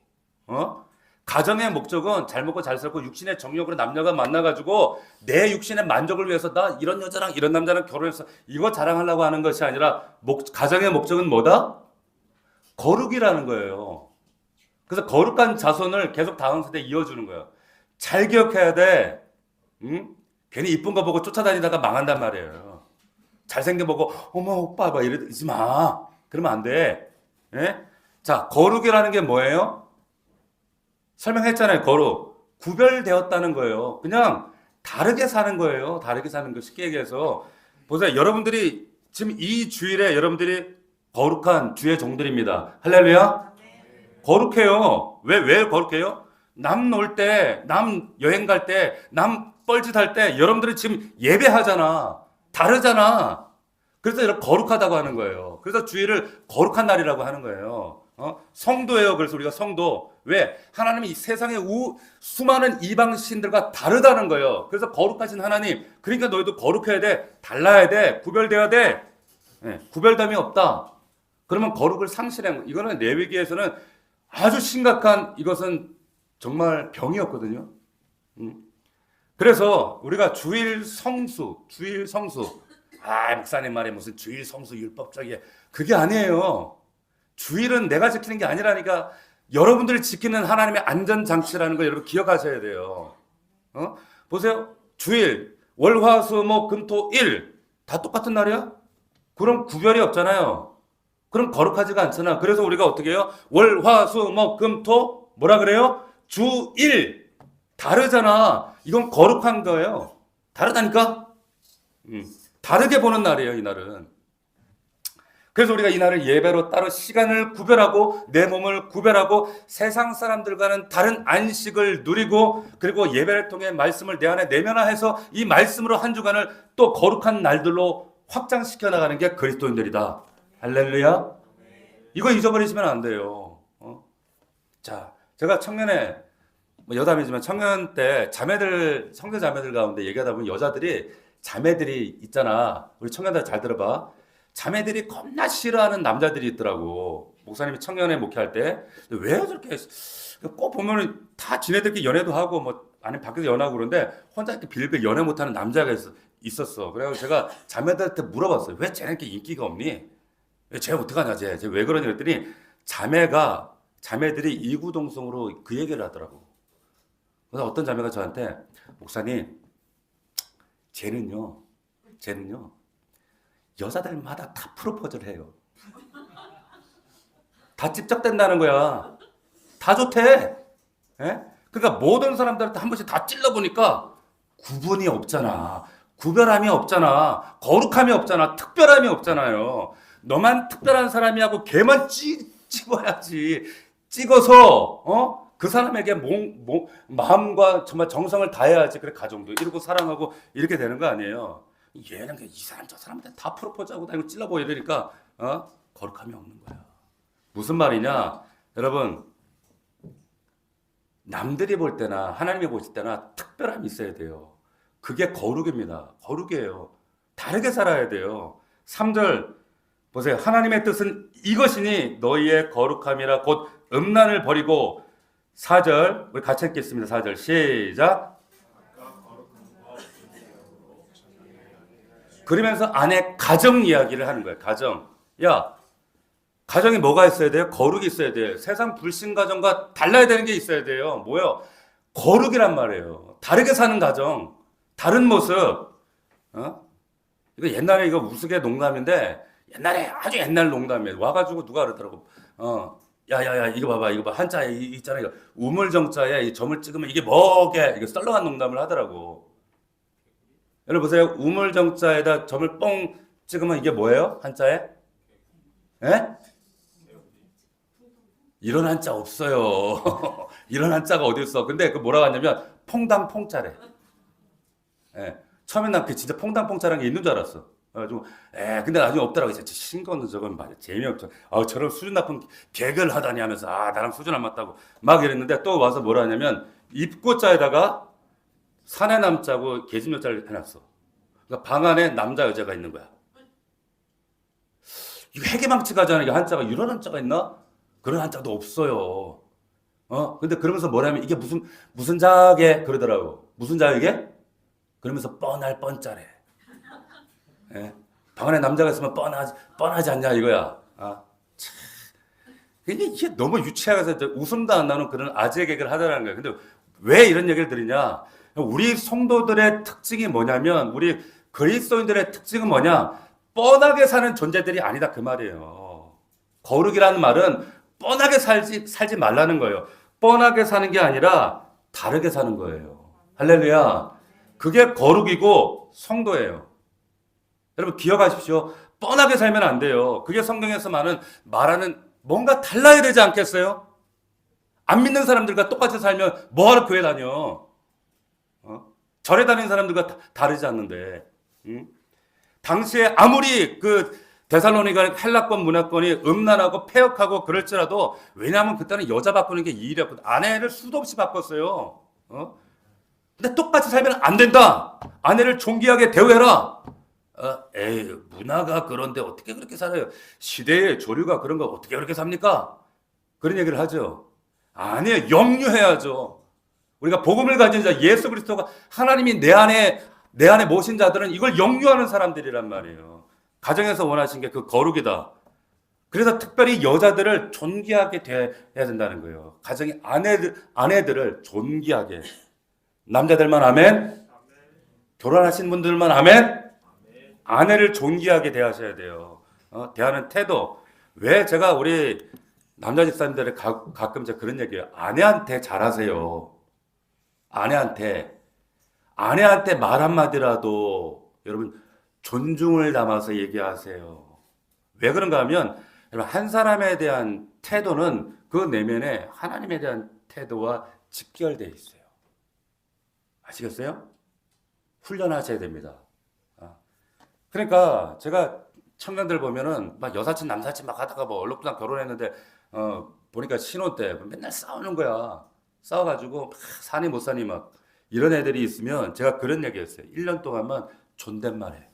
가정의 목적은 잘 먹고 잘 살고 육신의 정욕으로 남녀가 만나가지고 내 육신의 만족을 위해서 나 이런 여자랑 이런 남자랑 결혼해서 이거 자랑하려고 하는 것이 아니라 가정의 목적은 뭐다? 거룩이라는 거예요. 그래서 거룩한 자손을 계속 다음 세대에 이어주는 거예요. 잘 기억해야 돼. 괜히 이쁜 거 보고 쫓아다니다가 망한단 말이에요. 잘생겨 보고 어머 오빠 막 이러지 마. 그러면 안 돼. 예? 자, 거룩이라는 게 뭐예요? 설명했잖아요. 거룩. 구별되었다는 거예요. 그냥 다르게 사는 거예요. 다르게 사는 거. 쉽게 얘기해서 보세요. 여러분들이 지금 이 주일에 여러분들이 거룩한 주의 종들입니다. 할렐루야. 거룩해요. 왜 거룩해요? 남 놀 때, 남 여행 갈 때, 남 뻘짓할 때 여러분들이 지금 예배하잖아. 다르잖아. 그래서 이렇게 거룩하다고 하는 거예요. 그래서 주일을 거룩한 날이라고 하는 거예요. 성도예요. 그래서 우리가 성도. 왜? 하나님이 이 세상의 수많은 이방 신들과 다르다는 거예요. 그래서 거룩하신 하나님. 그러니까 너희도 거룩해야 돼. 달라야 돼. 구별돼야 돼. 네, 구별됨이 없다. 그러면 거룩을 상실한 거. 이거는 레위기에서는 아주 심각한, 이것은 정말 병이었거든요. 그래서 우리가 주일 성수. 목사님 말에 무슨 주일 성수 율법적이야. 그게 아니에요. 주일은 내가 지키는 게 아니라니까. 여러분들이 지키는 하나님의 안전장치라는 걸 여러분 기억하셔야 돼요. 보세요. 주일, 월, 화, 수, 목, 금, 토, 일. 다 똑같은 날이야? 그럼 구별이 없잖아요. 그럼 거룩하지가 않잖아. 그래서 우리가 어떻게 해요? 월, 화, 수, 목, 금, 토. 뭐라 그래요? 주일. 다르잖아. 이건 거룩한 거예요. 다르다니까? 다르게 보는 날이에요, 이 날은. 그래서 우리가 이 날을 예배로 따로 시간을 구별하고 내 몸을 구별하고 세상 사람들과는 다른 안식을 누리고 그리고 예배를 통해 말씀을 내 안에 내면화해서 이 말씀으로 한 주간을 또 거룩한 날들로 확장시켜 나가는 게 그리스도인들이다. 할렐루야. 이거 잊어버리시면 안 돼요. 자, 제가 청년에 여담이지만 청년 때 자매들, 성도 자매들 가운데 얘기하다 보면 여자들이 자매들이 있잖아. 우리 청년들 잘 들어봐. 자매들이 겁나 싫어하는 남자들이 있더라고. 목사님이 청년회 목회할 때. 왜 저렇게 꼭 보면은 다 지네들끼리 연애도 하고 뭐 아니면 밖에서 연애하고 그러는데 혼자 이렇게 빌빌 연애 못하는 남자가 있었어. 그래서 제가 자매들한테 물어봤어요. 왜 쟤는 이렇게 인기가 없니? 쟤 어떡하냐 쟤 왜 그러니 그랬더니 자매들이 이구동성으로 그 얘기를 하더라고. 그래서 어떤 자매가 저한테 목사님 쟤는요 여자들마다 다 프로포즈를 해요. 다 찝적댄다는 거야. 다 좋대. 예? 그러니까 모든 사람들한테 한 번씩 다 찔러보니까 구분이 없잖아. 구별함이 없잖아. 거룩함이 없잖아. 특별함이 없잖아요. 너만 특별한 사람이하고 걔만 찍어야지. 찍어서 그 사람에게 마음과 정말 정성을 다해야지. 그래 가정도 이루고 사랑하고 이렇게 되는 거 아니에요. 얘는 이 사람 저 사람한테 다 프로포즈하고 다니고 찔러보고 이러니까 거룩함이 없는 거야. 무슨 말이냐? 여러분 남들이 볼 때나 하나님이 보실 때나 특별함이 있어야 돼요. 그게 거룩입니다. 거룩이에요. 다르게 살아야 돼요. 3절 보세요. 하나님의 뜻은 이것이니 너희의 거룩함이라 곧 음란을 버리고 4절 우리 같이 읽겠습니다. 4절 시작. 그러면서 안에 가정 이야기를 하는 거예요. 가정. 야, 가정에 뭐가 있어야 돼요? 거룩이 있어야 돼요. 세상 불신 가정과 달라야 되는 게 있어야 돼요. 뭐요? 거룩이란 말이에요. 다르게 사는 가정, 다른 모습. 이거 옛날에 이거 우스개 농담인데 옛날에 아주 옛날 농담이에요. 와가지고 누가 그러더라고. 야야야 이거 봐봐 이거 봐 한자에 있잖아 이거 우물정자에 이 점을 찍으면 이게 뭐게 이거 썰렁한 농담을 하더라고. 여러분 보세요. 우물정자에다 점을 뻥 찍으면 이게 뭐예요? 한자에? 예? 이런 한자 없어요. 이런 한자가 어디 있어? 근데 그 뭐라고 하냐면 퐁당퐁자래. 예. 처음에 난 그 진짜 퐁당퐁자라는 게 있는 줄 알았어. 그래가지고 근데 나중에 없더라고. 진짜 신거는 저건 맞아. 재미없죠. 저런 수준 높은 개그를 하다니 하면서 나랑 수준 안 맞다고 막 이랬는데 또 와서 뭐라 하냐면 입고자에다가 사내 남자고 계집 여자를 해놨어. 그러니까 방 안에 남자 여자가 있는 거야. 이거 해계망치가 하잖아. 이게 한자가 이런 한자가 있나? 그런 한자도 없어요. 근데 그러면서 뭐라면 이게 무슨 자게 그러더라고. 무슨 자에게? 그러면서 뻔할 뻔짜래. 예? 방 안에 남자가 있으면 뻔하지 않냐 이거야. 참. 이게 너무 유치해서 웃음도 안 나오는 그런 아재 개그를 하더라는 거야. 근데 왜 이런 얘기를 드리냐? 우리 성도들의 특징이 뭐냐면 우리 그리스도인들의 특징은 뭐냐? 뻔하게 사는 존재들이 아니다 그 말이에요. 거룩이라는 말은 뻔하게 살지 말라는 거예요. 뻔하게 사는 게 아니라 다르게 사는 거예요. 할렐루야. 그게 거룩이고 성도예요. 여러분 기억하십시오. 뻔하게 살면 안 돼요. 그게 성경에서 말하는 뭔가 달라야 되지 않겠어요? 안 믿는 사람들과 똑같이 살면 뭐하러 교회 다녀? 절에 다니는 사람들과 다르지 않는데. 응? 당시에 아무리 그 데살로니가 헬라권 문화권이 음란하고 폐역하고 그럴지라도 왜냐하면 그때는 여자 바꾸는 게 일이었거든. 아내를 수도 없이 바꿨어요. 근데 똑같이 살면 안 된다. 아내를 존귀하게 대우해라. 문화가 그런데 어떻게 그렇게 살아요? 시대의 조류가 그런 거 어떻게 그렇게 삽니까? 그런 얘기를 하죠. 아니에요. 영유해야죠. 우리가 복음을 가진 자, 예수 그리스도가 하나님이 내 안에 모신 자들은 이걸 영유하는 사람들이란 말이에요. 가정에서 원하신 게 그 거룩이다. 그래서 특별히 여자들을 존귀하게 대해야 된다는 거예요. 가정의 아내들을 존귀하게. 남자들만 아멘. 결혼하신 분들만 아멘. 아내를 존귀하게 대하셔야 돼요. 대하는 태도. 왜 제가 우리 남자 집사님들의 가끔 제가 그런 얘기해요. 아내한테 잘하세요. 아내한테 말 한마디라도 여러분 존중을 담아서 얘기하세요. 왜 그런가 하면 여러분 한 사람에 대한 태도는 그 내면에 하나님에 대한 태도와 직결되어 있어요. 아시겠어요? 훈련하셔야 됩니다. 그러니까 제가 청년들 보면은 막 여사친 남사친 막 하다가 뭐 얼룩덜랑 결혼했는데 보니까 신혼 때 맨날 싸우는 거야. 싸워가지고 막 사니 못 사니 막 이런 애들이 있으면 제가 그런 얘기했어요. 1년 동안만 존댓말해.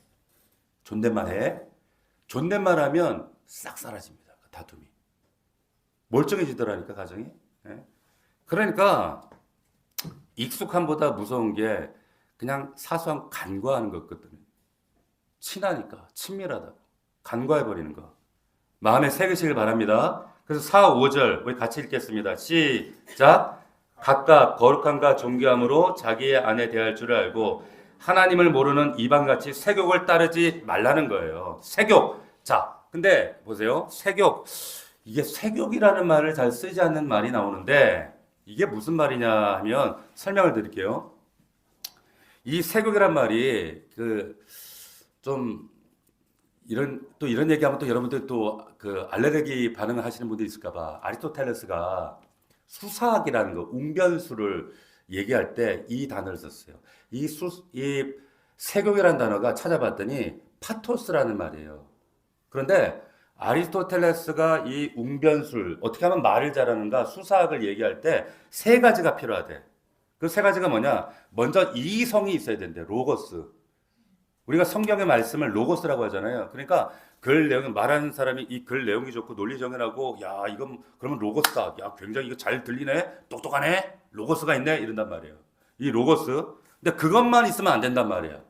존댓말하면 싹 사라집니다. 그 다툼이. 멀쩡해지더라니까 가정이. 예? 그러니까 익숙함보다 무서운 게 그냥 사소한 간과하는 것거든요. 친하니까 친밀하다고 간과해버리는 거. 마음에 새기시길 바랍니다. 그래서 4, 5절 우리 같이 읽겠습니다. 시작. 각각 거룩함과 존귀함으로 자기의 아내 대할 줄 알고 하나님을 모르는 이방같이 세욕을 따르지 말라는 거예요. 세욕. 자, 근데 보세요. 세욕. 이게 세욕이라는 말을 잘 쓰지 않는 말이 나오는데 이게 무슨 말이냐 하면 설명을 드릴게요. 이 세욕이란 말이 좀 이런 얘기하면 또 여러분들 또 그 알레르기 반응을 하시는 분들이 있을까봐 아리스토텔레스가 수사학이라는 거 웅변수를 얘기할 때 이 단어를 썼어요. 이 세욕이라는 단어가 찾아봤더니 파토스라는 말이에요. 그런데 아리스토텔레스가 이 웅변술 어떻게 하면 말을 잘하는가 수사학을 얘기할 때 세 가지가 필요하대. 그 세 가지가 뭐냐? 먼저 이성이 있어야 된대. 로고스. 우리가 성경의 말씀을 로고스라고 하잖아요. 그러니까 글 내용 말하는 사람이 이 글 내용이 좋고 논리 정연하고 야 이건 그러면 로고스다. 야 굉장히 이거 잘 들리네. 똑똑하네. 로고스가 있네. 이런단 말이에요. 이 로고스. 근데 그것만 있으면 안 된단 말이에요.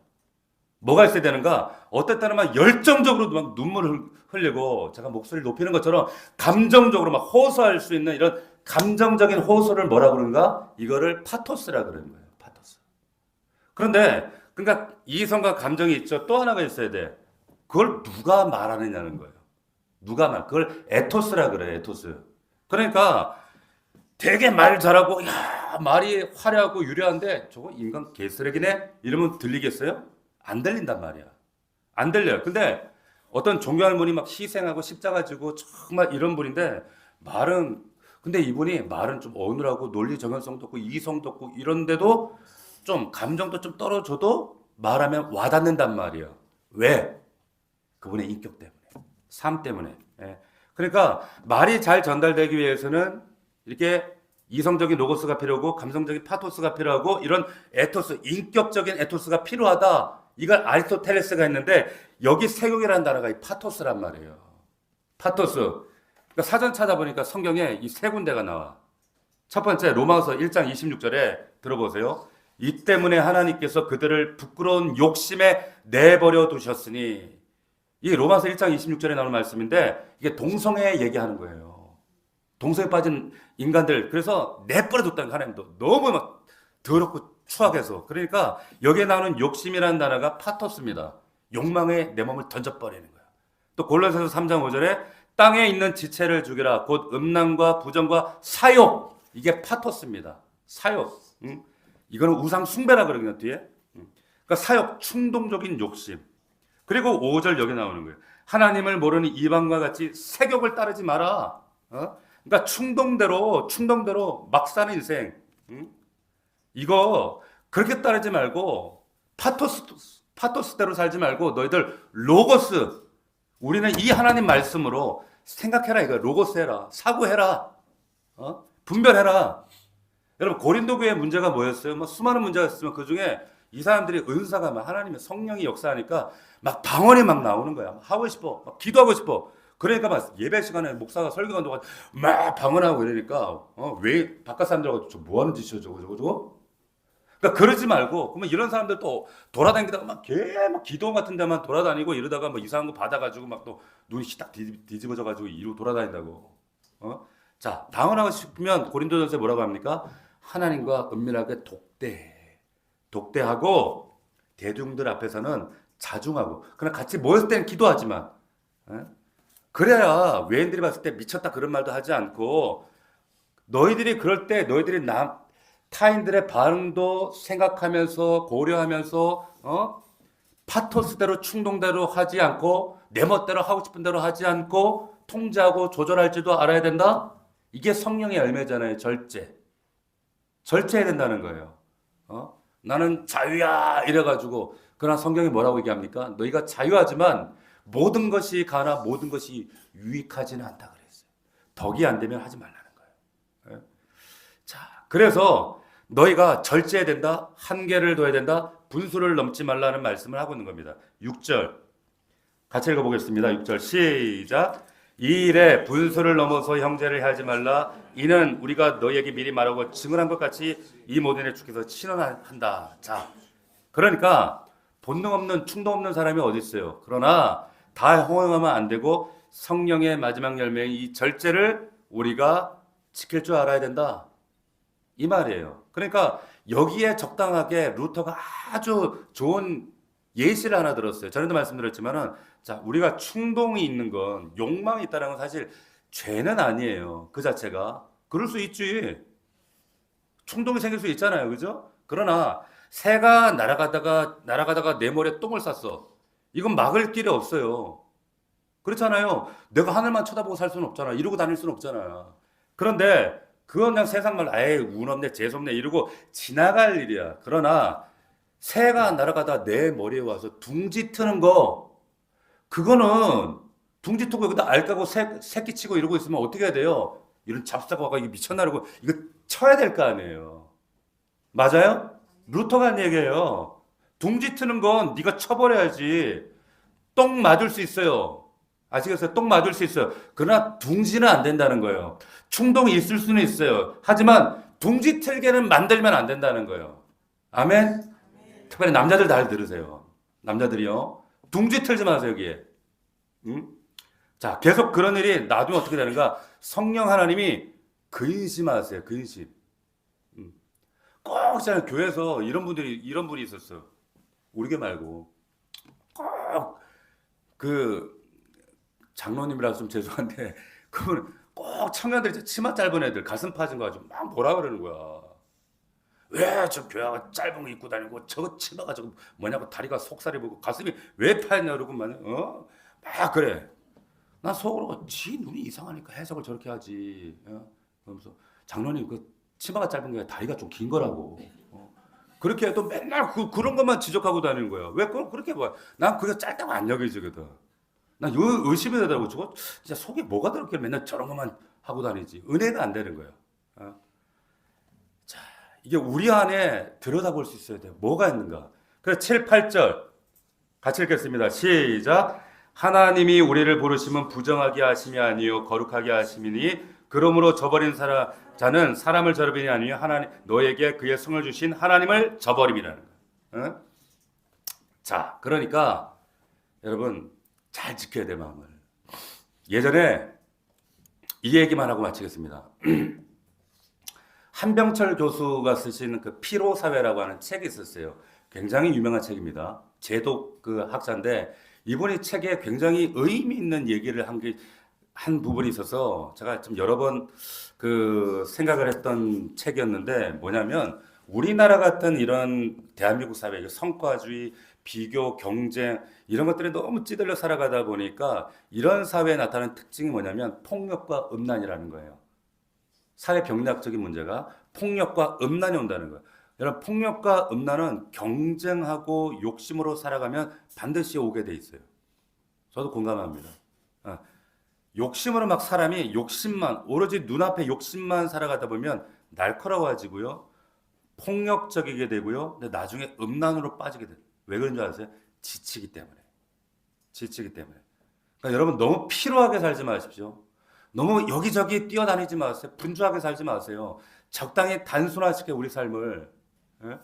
뭐가 있어야 되는가? 어떨 때는 막 열정적으로 막 눈물을 흘리고 제가 목소리를 높이는 것처럼 감정적으로 막 호소할 수 있는 이런 감정적인 호소를 뭐라 그러는가? 이거를 파토스라 그러는 거예요. 파토스. 그런데 그러니까 이성과 감정이 있죠. 또 하나가 있어야 돼. 그걸 누가 말하느냐는 거예요. 누가 말? 그걸 에토스라 그래. 에토스. 그러니까 되게 말 잘하고 야 말이 화려하고 유려한데 저거 인간 개쓰레기네 이러면 들리겠어요? 안 들린단 말이야. 안 들려요. 근데 어떤 존경하는 분이 막 희생하고 십자가 지고 정말 이런 분인데 말은 근데 이분이 말은 좀 어눌하고 논리 정연성도 없고 이성도 없고 이런데도 좀 감정도 좀 떨어져도 말하면 와닿는단 말이에요. 왜? 그분의 인격 때문에, 삶 때문에. 예. 그러니까 말이 잘 전달되기 위해서는 이렇게 이성적인 로고스가 필요하고 감성적인 파토스가 필요하고 이런 에토스, 인격적인 에토스가 필요하다. 이걸 아리스토텔레스가 했는데 여기 세욕이라는 단어가 이 파토스란 말이에요. 파토스. 그러니까 사전 찾아보니까 성경에 이 세 군데가 나와. 첫 번째 로마서 1장 26절에 들어보세요. 이 때문에 하나님께서 그들을 부끄러운 욕심에 내버려 두셨으니 이 로마서 1장 26절에 나오는 말씀인데 이게 동성애 얘기하는 거예요. 동성애 빠진 인간들 그래서 내버려 뒀다는 하나님도 너무 막 더럽고 추악해서 그러니까 여기에 나오는 욕심이라는 단어가 파토스입니다. 욕망에 내 몸을 던져버리는 거야. 또 골로새서 3장 5절에 땅에 있는 지체를 죽이라 곧 음란과 부정과 사욕 이게 파토스입니다. 사욕. 이거는 우상 숭배라 그러거든요 뒤에. 그러니까 사욕 충동적인 욕심. 그리고 5절 여기 나오는 거예요. 하나님을 모르는 이방과 같이 세욕을 따르지 마라. 그러니까 충동대로 막 사는 인생. 이거 그렇게 따르지 말고 파토스대로 살지 말고 너희들 로고스 우리는 이 하나님 말씀으로 생각해라 이거 로고스 해라 사고해라 분별해라. 여러분 고린도 교회 문제가 뭐였어요? 뭐 수많은 문제가 있으면 그 중에 이 사람들이 은사가 막 하나님의 성령이 역사하니까 막 방언이 막 나오는 거야. 하고 싶어, 막 기도하고 싶어. 그러니까 막 예배 시간에 목사가 설교한 동안 막 방언하고 이러니까 왜 바깥 사람들하고 저 뭐 하는 짓이야 저거? 그러니까 그러지 말고 그러면 이런 사람들 또 돌아다니다가 막 기도 같은 데만 돌아다니고 이러다가 뭐 이상한 거 받아가지고 막 또 눈이 딱 뒤집어져가지고 이러고 돌아다닌다고. 자 방언하고 싶으면 고린도전서에 뭐라고 합니까? 하나님과 은밀하게 독대하고 대중들 앞에서는 자중하고 그러나 같이 모였을 때는 기도하지만 그래야 외인들이 봤을 때 미쳤다 그런 말도 하지 않고 너희들이 그럴 때 너희들이 타인들의 반응도 생각하면서 고려하면서 파토스대로 충동대로 하지 않고 내 멋대로 하고 싶은 대로 하지 않고 통제하고 조절할 줄도 알아야 된다. 이게 성령의 열매잖아요. 절제해야 된다는 거예요. 나는 자유야 이래가지고 그러나 성경이 뭐라고 얘기합니까? 너희가 자유하지만 모든 것이 가나 모든 것이 유익하지는 않다 그랬어요. 덕이 안 되면 하지 말라는 거예요. 자, 그래서 너희가 절제해야 된다, 한계를 둬야 된다, 분수를 넘지 말라는 말씀을 하고 있는 겁니다. 6절 같이 읽어보겠습니다. 6절 시작. 이 일에 분수를 넘어서 형제를 하지 말라. 이는 우리가 너희에게 미리 말하고 증언한 것 같이 이 모든 일에 주께서 친언한다. 자, 그러니까 본능 없는 충동 없는 사람이 어디 있어요? 그러나 다 허용하면 안 되고 성령의 마지막 열매인 이 절제를 우리가 지킬 줄 알아야 된다. 이 말이에요. 그러니까 여기에 적당하게 루터가 아주 좋은 예시를 하나 들었어요. 전에도 말씀드렸지만은 자, 우리가 충동이 있는 건 욕망이 있다는 건 사실 죄는 아니에요. 그 자체가. 그럴 수 있지. 충동이 생길 수 있잖아요. 그죠? 그러나 새가 날아가다가 내 머리에 똥을 쌌어. 이건 막을 길이 없어요. 그렇잖아요. 내가 하늘만 쳐다보고 살 수는 없잖아. 이러고 다닐 수는 없잖아. 그런데 그건 그냥 세상 말 아예 운 없네 재수없네 이러고 지나갈 일이야. 그러나 새가 날아가다 내 머리에 와서 둥지 트는 거 그거는 둥지 트고 여기다 알 까고 새끼 치고 이러고 있으면 어떻게 해야 돼요? 이런 잡사고가 이게 미쳤나라고 이거 쳐야 될 거 아니에요. 맞아요? 루터가 한 얘기예요. 둥지 트는 건 네가 쳐버려야지. 똥 맞을 수 있어요. 아시겠어요? 똥 맞을 수 있어요. 그러나 둥지는 안 된다는 거예요. 충동이 있을 수는 있어요. 하지만 둥지 틀게는 만들면 안 된다는 거예요. 아멘? 특별히 남자들 잘 들으세요. 남자들이요. 둥지 틀지 마세요, 여기에. 응? 자, 계속 그런 일이 놔두면 어떻게 되는가? 성령 하나님이 근심하세요. 근심. 꼭 있잖아요. 교회에서 이런 분이 있었어요. 우리 교 말고 꼭 그 장로님이라서 좀 죄송한데 그분 꼭 청년들이 치마 짧은 애들 가슴 파진 거 가지고 막 뭐라 그러는 거야. 왜 저 교회가 짧은 거 입고 다니고 저 치마가 저거 뭐냐고 다리가 속살이 보고 가슴이 왜 파였냐 그러고 막 그래. 난 속으로 지 눈이 이상하니까 해석을 저렇게 하지. 그러면서 장로님 그 치마가 짧은 게 다리가 좀 긴 거라고. 그렇게 해도 맨날 그런 것만 지적하고 다니는 거야. 왜 그렇게 봐? 난 그게 짧다고 안 여겨지거든. 난 의심이 되더라고. 저거 진짜 속에 뭐가 들었길래 맨날 저런 것만 하고 다니지. 은혜가 안 되는 거야. 자, 이게 우리 안에 들여다볼 수 있어야 돼. 뭐가 있는가? 그래서 7, 8절 같이 읽겠습니다. 시작. 하나님이 우리를 부르심은 부정하게 하심이 아니요 거룩하게 하심이니 그러므로 저버린 자는 사람을 저버림이 아니요 하나님 너에게 그의 성을 주신 하나님을 저버림이라는 거예요. 자, 그러니까 여러분 잘 지켜야 돼 마음을. 예전에 이 얘기만 하고 마치겠습니다. 한병철 교수가 쓰신 그 피로사회라고 하는 책이 있었어요. 굉장히 유명한 책입니다. 제독 그 학자인데 이분이 책에 굉장히 의미 있는 얘기를 한 부분이 있어서 제가 좀 여러 번 그 생각을 했던 책이었는데 뭐냐면 우리나라 같은 이런 대한민국 사회 성과주의, 비교, 경쟁 이런 것들이 너무 찌들려 살아가다 보니까 이런 사회에 나타나는 특징이 뭐냐면 폭력과 음란이라는 거예요. 사회 병리학적인 문제가 폭력과 음란이 온다는 거예요. 여러분 폭력과 음란은 경쟁하고 욕심으로 살아가면 반드시 오게 돼 있어요. 저도 공감합니다. 욕심으로 막 사람이 욕심만 오로지 눈앞에 욕심만 살아가다 보면 날카로워지고요. 폭력적이게 되고요. 근데 나중에 음란으로 빠지게 돼요. 왜 그런 줄 아세요? 지치기 때문에. 그러니까 여러분 너무 피로하게 살지 마십시오. 너무 여기저기 뛰어다니지 마세요. 분주하게 살지 마세요. 적당히 단순화시켜 우리 삶을. 예?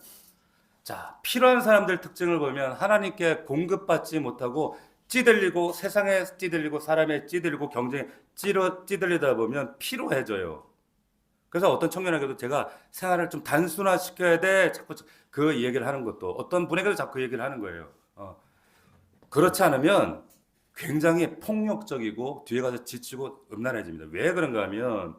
자, 필요한 사람들 특징을 보면 하나님께 공급받지 못하고 찌들리고 세상에 찌들리고 사람에 찌들리고 경쟁에 찌들리다 보면 피로해져요. 그래서 어떤 청년에게도 제가 생활을 좀 단순화시켜야 돼 자꾸 그 얘기를 하는 것도 어떤 분에게도 자꾸 얘기를 하는 거예요. 그렇지 않으면 굉장히 폭력적이고 뒤에 가서 지치고 음란해집니다. 왜 그런가 하면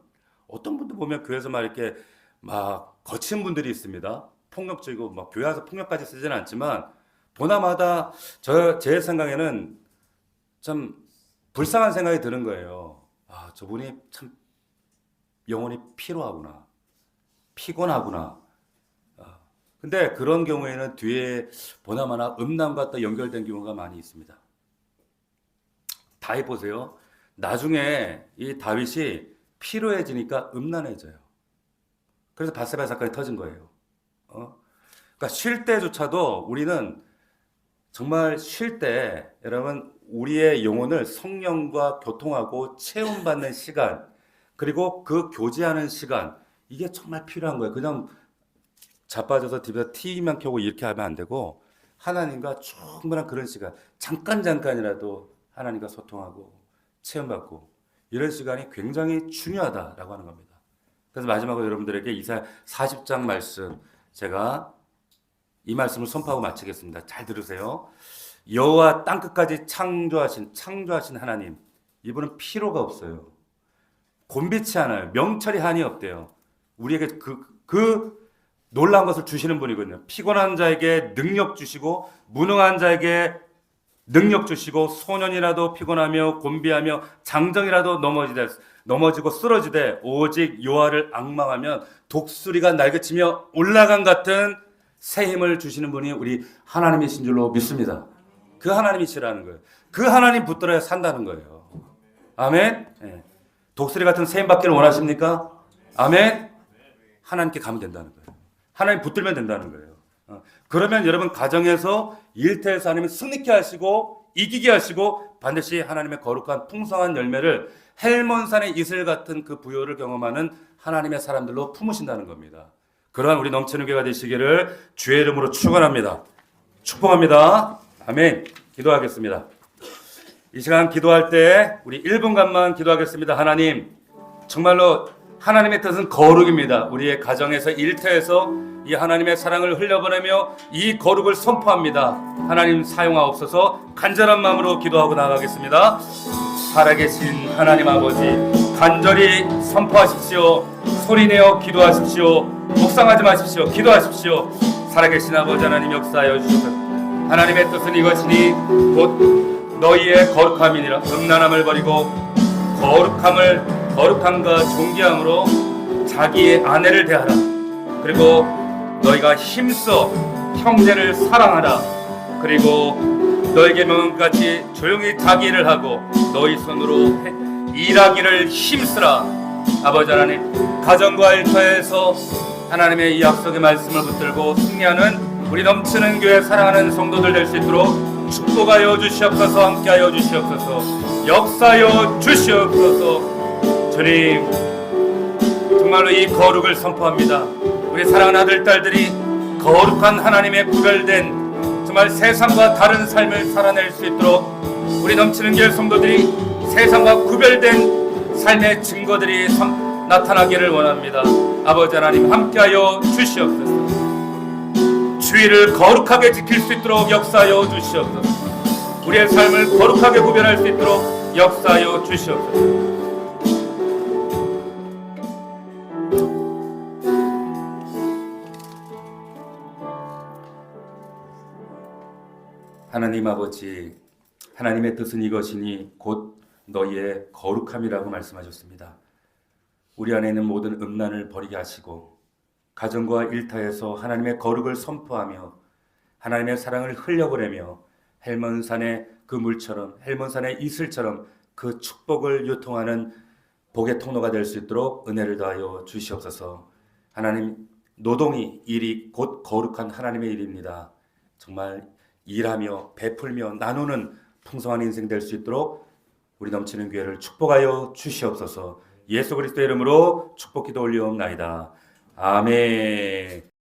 어떤 분들 보면 교회에서 막 이렇게 막 거친 분들이 있습니다. 폭력적이고 막 교회 와서 폭력까지 쓰지는 않지만 보나마다 제 생각에는 참 불쌍한 생각이 드는 거예요. 저분이 참 영혼이 피로하구나. 피곤하구나. 근데 그런 경우에는 뒤에 보나마나 음란과 또 연결된 경우가 많이 있습니다. 다 해보세요. 나중에 이 다윗이 피로해지니까 음란해져요. 그래서 밧세바 사건이 터진 거예요. 그러니까 쉴 때조차도 우리는 정말 쉴 때 여러분 우리의 영혼을 성령과 교통하고 체험받는 시간 그리고 그 교제하는 시간 이게 정말 필요한 거예요. 그냥 자빠져서 집에서 TV만 켜고 이렇게 하면 안 되고 하나님과 충분한 그런 시간 잠깐이라도 하나님과 소통하고 체험받고 이런 시간이 굉장히 중요하다라고 하는 겁니다. 그래서 마지막으로 여러분들에게 이사야 40장 말씀 제가 이 말씀을 선포하고 마치겠습니다. 잘 들으세요. 여호와 땅끝까지 창조하신 하나님 이분은 피로가 없어요. 곤비치 않아요. 명철이 한이 없대요. 우리에게 그 놀라운 것을 주시는 분이거든요. 피곤한 자에게 능력 주시고 무능한 자에게 능력 주시고 소년이라도 피곤하며 곤비하며 장정이라도 넘어지고 쓰러지되 오직 여호와를 앙망하면 독수리가 날개치며 올라간 같은 새 힘을 주시는 분이 우리 하나님이신 줄로 믿습니다. 그 하나님이시라는 거예요. 그 하나님 붙들어야 산다는 거예요. 아멘. 네. 독수리 같은 새 힘 받기를 원하십니까? 아멘. 하나님께 가면 된다는 거예요. 하나님 붙들면 된다는 거예요. 그러면 여러분 가정에서 일터에서 하나님이 승리케 하시고 이기게 하시고 반드시 하나님의 거룩한 풍성한 열매를 헬몬산의 이슬 같은 그 부요를 경험하는 하나님의 사람들로 품으신다는 겁니다. 그러한 우리 넘치는 교회가 되시기를 주의 이름으로 축원합니다. 축복합니다. 아멘. 기도하겠습니다. 이 시간 기도할 때 우리 1분간만 기도하겠습니다. 하나님, 정말로 하나님의 뜻은 거룩입니다. 우리의 가정에서 일터에서 이 하나님의 사랑을 흘려보내며 이 거룩을 선포합니다. 하나님 사용하옵소서. 간절한 마음으로 기도하고 나가겠습니다. 살아계신 하나님 아버지, 간절히 선포하십시오. 소리내어 기도하십시오. 묵상하지 마십시오. 기도하십시오. 살아계신 아버지 하나님 역사하여 주소서. 하나님의 뜻은 이것이니 곧 너희의 거룩함이니라. 음란함을 버리고 거룩함과 존귀함으로 자기의 아내를 대하라. 그리고 너희가 힘써 형제를 사랑하라. 그리고 너에게 명한 같이 조용히 자기 일을 하고 너희 손으로 일하기를 힘쓰라. 아버지 하나님, 가정과 일터에서 하나님의 이 약속의 말씀을 붙들고 승리하는 우리 넘치는 교회 사랑하는 성도들 될 수 있도록 축복하여 주시옵소서. 함께하여 주시옵소서. 역사하여 주시옵소서. 주님, 정말로 이 거룩을 선포합니다. 우리 사랑하는 아들, 딸들이 거룩한 하나님의 구별된 정말 세상과 다른 삶을 살아낼 수 있도록 우리 넘치는 교회 성도들이 세상과 구별된 삶의 증거들이 나타나기를 원합니다. 아버지 하나님, 함께하여 주시옵소서. 주의를 거룩하게 지킬 수 있도록 역사하여 주시옵소서. 우리의 삶을 거룩하게 구별할 수 있도록 역사하여 주시옵소서. 하나님 아버지, 하나님의 뜻은 이것이니 곧 너희의 거룩함이라고 말씀하셨습니다. 우리 안에 있는 모든 음란을 버리게 하시고 가정과 일터에서 하나님의 거룩을 선포하며 하나님의 사랑을 흘려보내며 헬몬산의 그 물처럼, 헬몬산의 이슬처럼 그 축복을 유통하는 복의 통로가 될 수 있도록 은혜를 더하여 주시옵소서. 하나님, 노동이, 일이 곧 거룩한 하나님의 일입니다. 정말 일하며 베풀며 나누는 풍성한 인생 될 수 있도록 우리 넘치는 교회를 축복하여 주시옵소서. 예수 그리스도의 이름으로 축복 기도 올리옵나이다. 아멘.